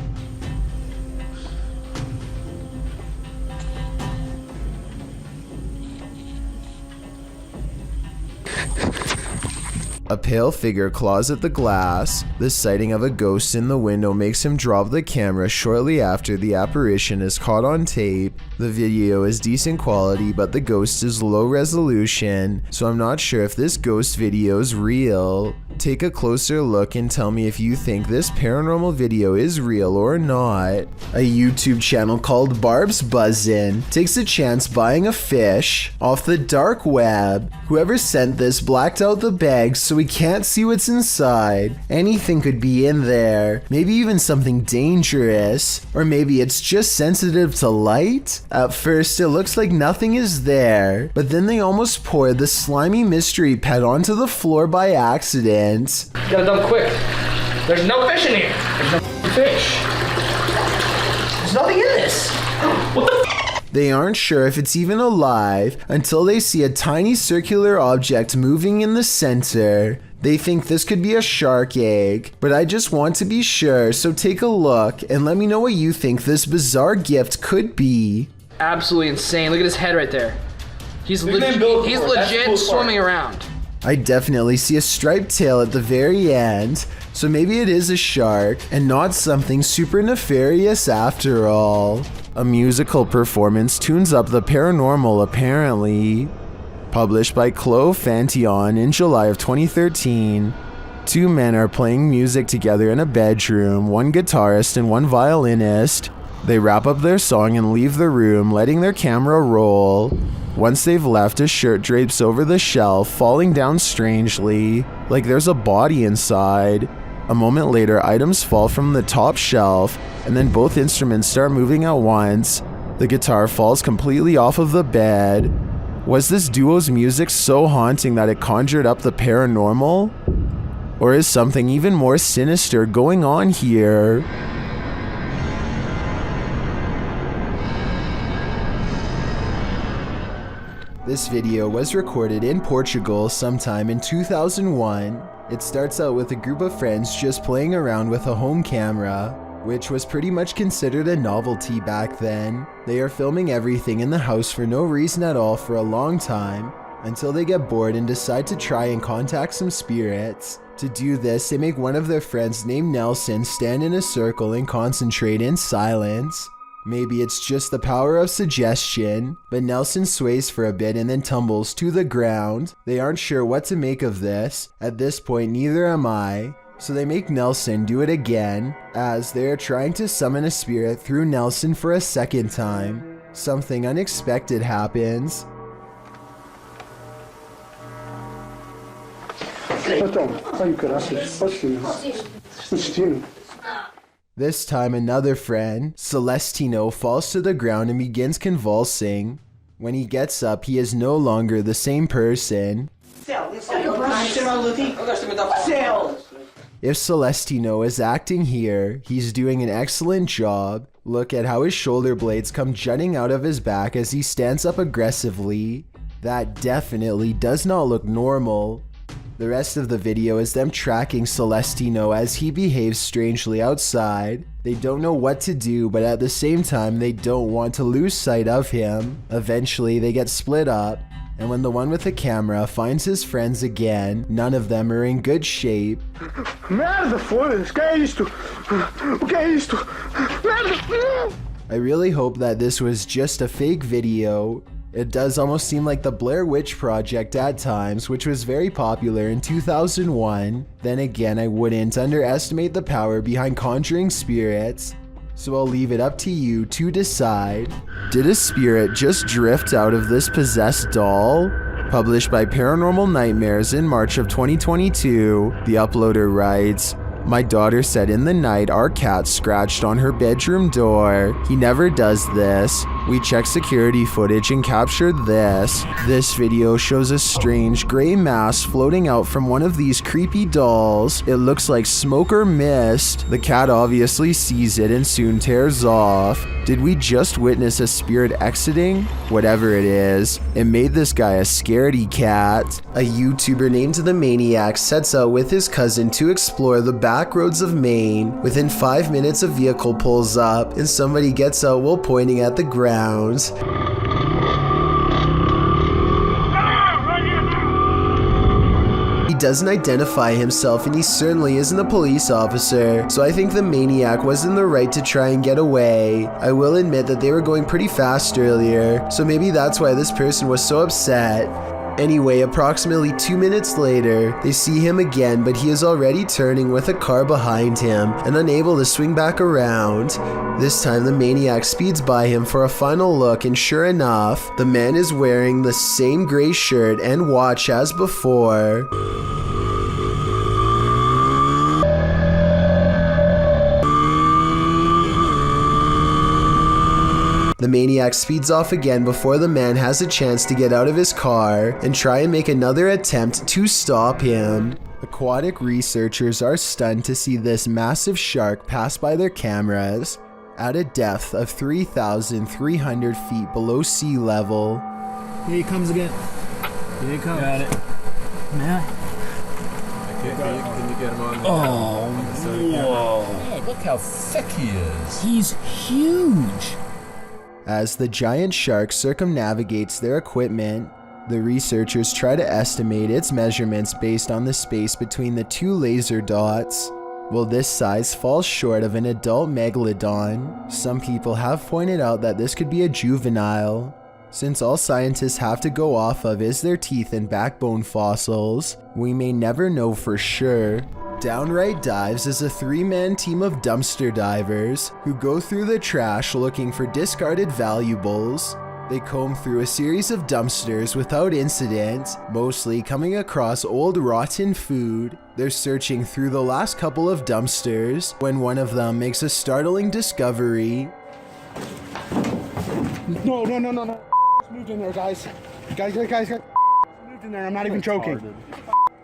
A pale figure claws at the glass. The sighting of a ghost in the window makes him drop the camera shortly after the apparition is caught on tape. The video is decent quality, but the ghost is low resolution, so I'm not sure if this ghost video is real. Take a closer look and tell me if you think this paranormal video is real or not. A YouTube channel called Barb's Buzzin' takes a chance buying a fish off the dark web. Whoever sent this blacked out the bag so we can't see what's inside. Anything could be in there, maybe even something dangerous, or maybe it's just sensitive to light. At first it looks like nothing is there, but then they almost poured the slimy mystery pet onto the floor by accident. Get it done quick. There's no fish in here. There's no fish. There's nothing in this. What the They aren't sure if it's even alive until they see a tiny circular object moving in the center. They think this could be a shark egg, but I just want to be sure, so take a look and let me know what you think this bizarre gift could be. Absolutely insane. Look at his head right there. He's legit swimming around. I definitely see a striped tail at the very end, so maybe it is a shark and not something super nefarious after all. A musical performance tunes up the paranormal apparently. Published by Chloe Fantion in July of 2013. Two men are playing music together in a bedroom, one guitarist and one violinist. They wrap up their song and leave the room, letting their camera roll. Once they've left, a shirt drapes over the shelf, falling down strangely, like there's a body inside. A moment later, items fall from the top shelf, and then both instruments start moving at once. The guitar falls completely off of the bed. Was this duo's music so haunting that it conjured up the paranormal? Or is something even more sinister going on here? This video was recorded in Portugal sometime in 2001. It starts out with a group of friends just playing around with a home camera, which was pretty much considered a novelty back then. They are filming everything in the house for no reason at all for a long time, until they get bored and decide to try and contact some spirits. To do this, they make one of their friends named Nelson stand in a circle and concentrate in silence. Maybe it's just the power of suggestion, but Nelson sways for a bit and then tumbles to the ground. They aren't sure what to make of this. At this point, neither am I. So they make Nelson do it again, as they are trying to summon a spirit through Nelson for a second time. Something unexpected happens. This time another friend, Celestino, falls to the ground and begins convulsing. When he gets up, he is no longer the same person. If Celestino is acting here, he's doing an excellent job. Look at how his shoulder blades come jutting out of his back as he stands up aggressively. That definitely does not look normal. The rest of the video is them tracking Celestino as he behaves strangely outside. They don't know what to do, but at the same time they don't want to lose sight of him. Eventually they get split up, and when the one with the camera finds his friends again, none of them are in good shape. Merda, foda-se, que é isto? O que é isto? Merda! I really hope that this was just a fake video. It does almost seem like the Blair Witch Project at times, which was very popular in 2001. Then again, I wouldn't underestimate the power behind conjuring spirits. So I'll leave it up to you to decide. Did a spirit just drift out of this possessed doll? Published by Paranormal Nightmares in March of 2022, the uploader writes, "My daughter said in the night our cat scratched on her bedroom door. He never does this. We checked security footage and captured this. This video shows a strange gray mass floating out from one of these creepy dolls. It looks like smoke or mist. The cat obviously sees it and soon tears off. Did we just witness a spirit exiting? Whatever it is, it made this guy a scaredy cat. A YouTuber named The Maniac sets out with his cousin to explore the back roads of Maine. Within 5 minutes, a vehicle pulls up and somebody gets out while pointing at the ground. He doesn't identify himself and he certainly isn't a police officer, so I think the maniac was in the right to try and get away. I will admit that they were going pretty fast earlier, so maybe that's why this person was so upset. Anyway, approximately 2 minutes later, they see him again, but he is already turning with a car behind him and unable to swing back around. This time, the maniac speeds by him for a final look, and sure enough, the man is wearing the same gray shirt and watch as before. The maniac speeds off again before the man has a chance to get out of his car and try and make another attempt to stop him. Aquatic researchers are stunned to see this massive shark pass by their cameras at a depth of 3,300 feet below sea level. Here he comes again. Here he comes. Got it. Man. Can you get him on? Oh, whoa. Yeah, look how thick he is. He's huge. As the giant shark circumnavigates their equipment, the researchers try to estimate its measurements based on the space between the two laser dots. While this size falls short of an adult megalodon, some people have pointed out that this could be a juvenile. Since all scientists have to go off of is their teeth and backbone fossils, we may never know for sure. Downright Dives is a 3-man team of dumpster divers who go through the trash looking for discarded valuables. They comb through a series of dumpsters without incident, mostly coming across old rotten food. They're searching through the last couple of dumpsters when one of them makes a startling discovery. No. It's moved in there, guys. Guys. It's moved in there. I'm not even joking.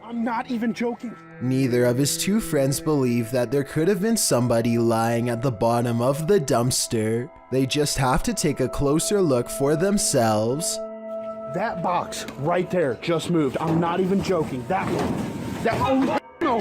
I'm not even joking. Neither of his two friends believe that there could have been somebody lying at the bottom of the dumpster. They just have to take a closer look for themselves. That box right there just moved. I'm not even joking. That one. Oh, no. Go.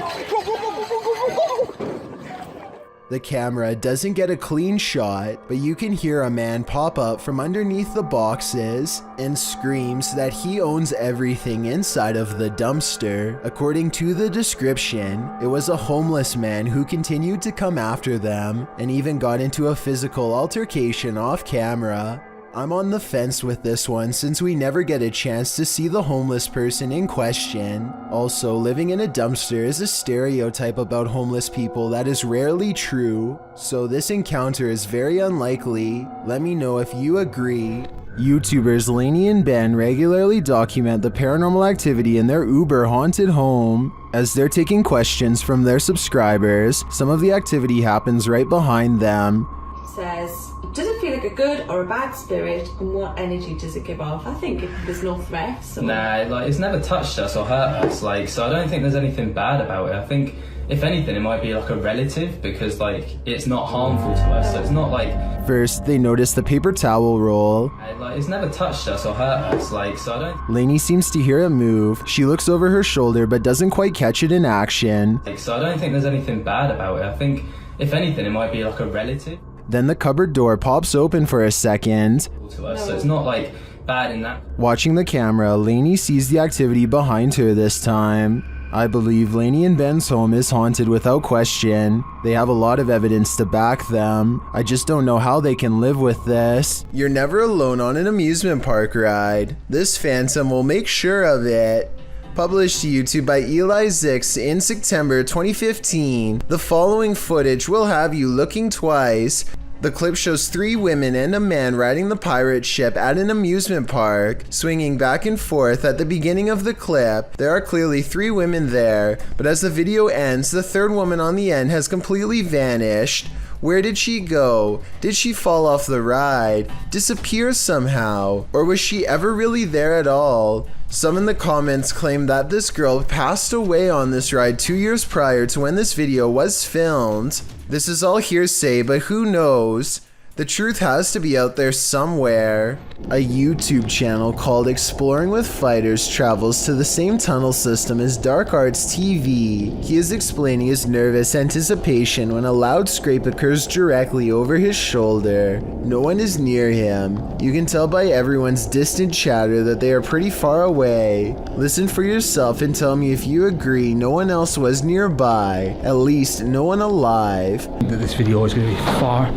The camera doesn't get a clean shot, but you can hear a man pop up from underneath the boxes and screams that he owns everything inside of the dumpster. According to the description, it was a homeless man who continued to come after them and even got into a physical altercation off camera. I'm on the fence with this one since we never get a chance to see the homeless person in question. Also, living in a dumpster is a stereotype about homeless people that is rarely true, so this encounter is very unlikely. Let me know if you agree. YouTubers Lainey and Ben regularly document the paranormal activity in their Uber haunted home. As they're taking questions from their subscribers, some of the activity happens right behind them. Says, does it feel like a good or a bad spirit, and what energy does it give off? I think there's no threats. Nah, like it's never touched us or hurt us, like, so I don't think there's anything bad about it. I think if anything it might be like a relative, because like it's not harmful to us, so it's not like... First, they notice the paper towel roll. Like it's never touched us or hurt us, like, so I don't... Lainey seems to hear it move. She looks over her shoulder but doesn't quite catch it in action. Like, so I don't think there's anything bad about it. I think if anything it might be like a relative. Then the cupboard door pops open for a second. To us, so it's not like bad in that. Watching the camera, Lainey sees the activity behind her this time. I believe Lainey and Ben's home is haunted without question. They have a lot of evidence to back them. I just don't know how they can live with this. You're never alone on an amusement park ride. This phantom will make sure of it. Published to YouTube by Eli Zix in September 2015. The following footage will have you looking twice. The clip shows 3 women and a man riding the pirate ship at an amusement park, swinging back and forth. At the beginning of the clip, there are clearly 3 women there, but as the video ends, the 3rd woman on the end has completely vanished. Where did she go? Did she fall off the ride? Disappear somehow? Or was she ever really there at all? Some in the comments claim that this girl passed away on this ride 2 years prior to when this video was filmed. This is all hearsay, but who knows? The truth has to be out there somewhere. A YouTube channel called Exploring with Fighters travels to the same tunnel system as Dark Arts TV. He is explaining his nervous anticipation when a loud scrape occurs directly over his shoulder. No one is near him. You can tell by everyone's distant chatter that they are pretty far away. Listen for yourself and tell me if you agree no one else was nearby. At least no one alive. This video is going to be far.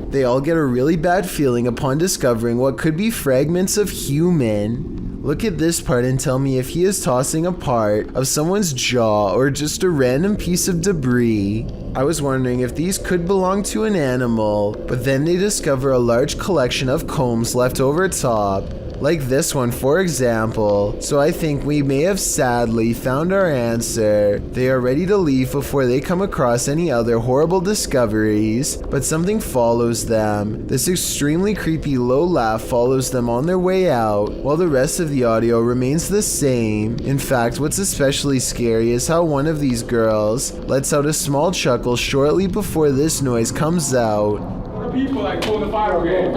They all get a really bad feeling upon discovering what could be fragments of human. Look at this part and tell me if he is tossing a part of someone's jaw or just a random piece of debris. I was wondering if these could belong to an animal, but then they discover a large collection of combs left over top. Like this one, for example. So I think we may have sadly found our answer. They are ready to leave before they come across any other horrible discoveries, but something follows them. This extremely creepy low laugh follows them on their way out, while the rest of the audio remains the same. In fact, what's especially scary is how one of these girls lets out a small chuckle shortly before this noise comes out. People like pulling the fire brigade.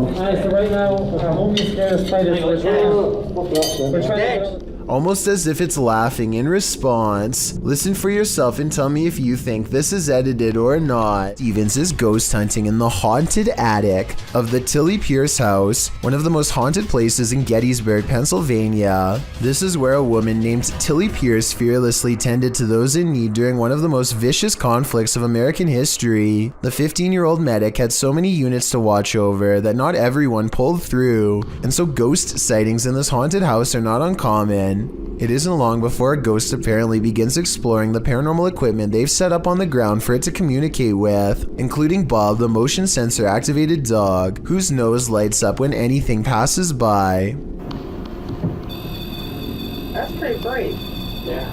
Alright, so right now, our homie scared of spiders. We're trying to... Almost as if it's laughing in response. Listen for yourself and tell me if you think this is edited or not. Stevens is ghost hunting in the haunted attic of the Tilly Pierce house, one of the most haunted places in Gettysburg, Pennsylvania. This is where a woman named Tilly Pierce fearlessly tended to those in need during one of the most vicious conflicts of American history. The 15-year-old medic had so many units to watch over that not everyone pulled through, and so ghost sightings in this haunted house are not uncommon. It isn't long before a ghost apparently begins exploring the paranormal equipment they've set up on the ground for it to communicate with, including Bob, the motion sensor activated dog, whose nose lights up when anything passes by. That's pretty bright. Yeah,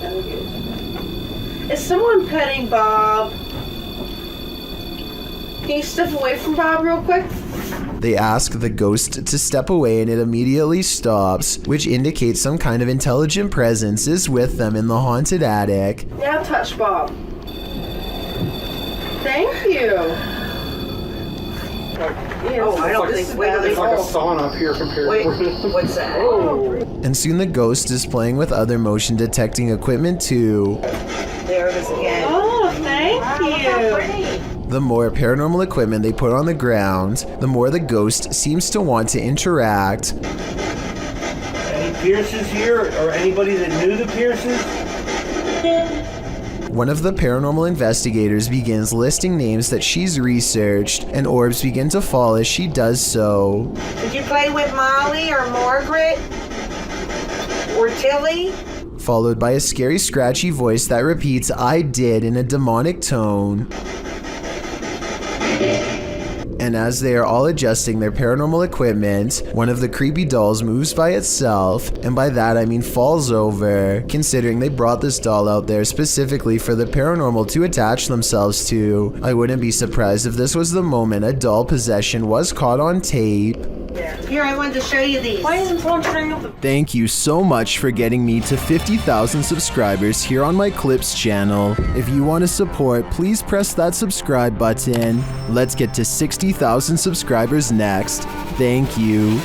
it is. Is someone petting Bob? Can you step away from Bob real quick? They ask the ghost to step away and it immediately stops, which indicates some kind of intelligent presence is with them in the haunted attic. Now touch Bob. Thank you. Oh, I don't think It's like a sauna up here compared to... Wait, what's that? Oh. And soon the ghost is playing with other motion detecting equipment too. There it is again. Oh, thank you. The more paranormal equipment they put on the ground, the more the ghost seems to want to interact. Any Pierces here, or anybody that knew the Pierces? One of the paranormal investigators begins listing names that she's researched, and orbs begin to fall as she does so. Did you play with Molly or Margaret? Or Tilly? Followed by a scary scratchy voice that repeats "I did" in a demonic tone. And as they are all adjusting their paranormal equipment, one of the creepy dolls moves by itself, and by that I mean falls over, considering they brought this doll out there specifically for the paranormal to attach themselves to. I wouldn't be surprised if this was the moment a doll possession was caught on tape. Here, I wanted to show you these. Why isn't someone turning up the... Thank you so much for getting me to 50,000 subscribers here on my Clips channel. If you want to support, please press that subscribe button. Let's get to 60,000 subscribers next. Thank you.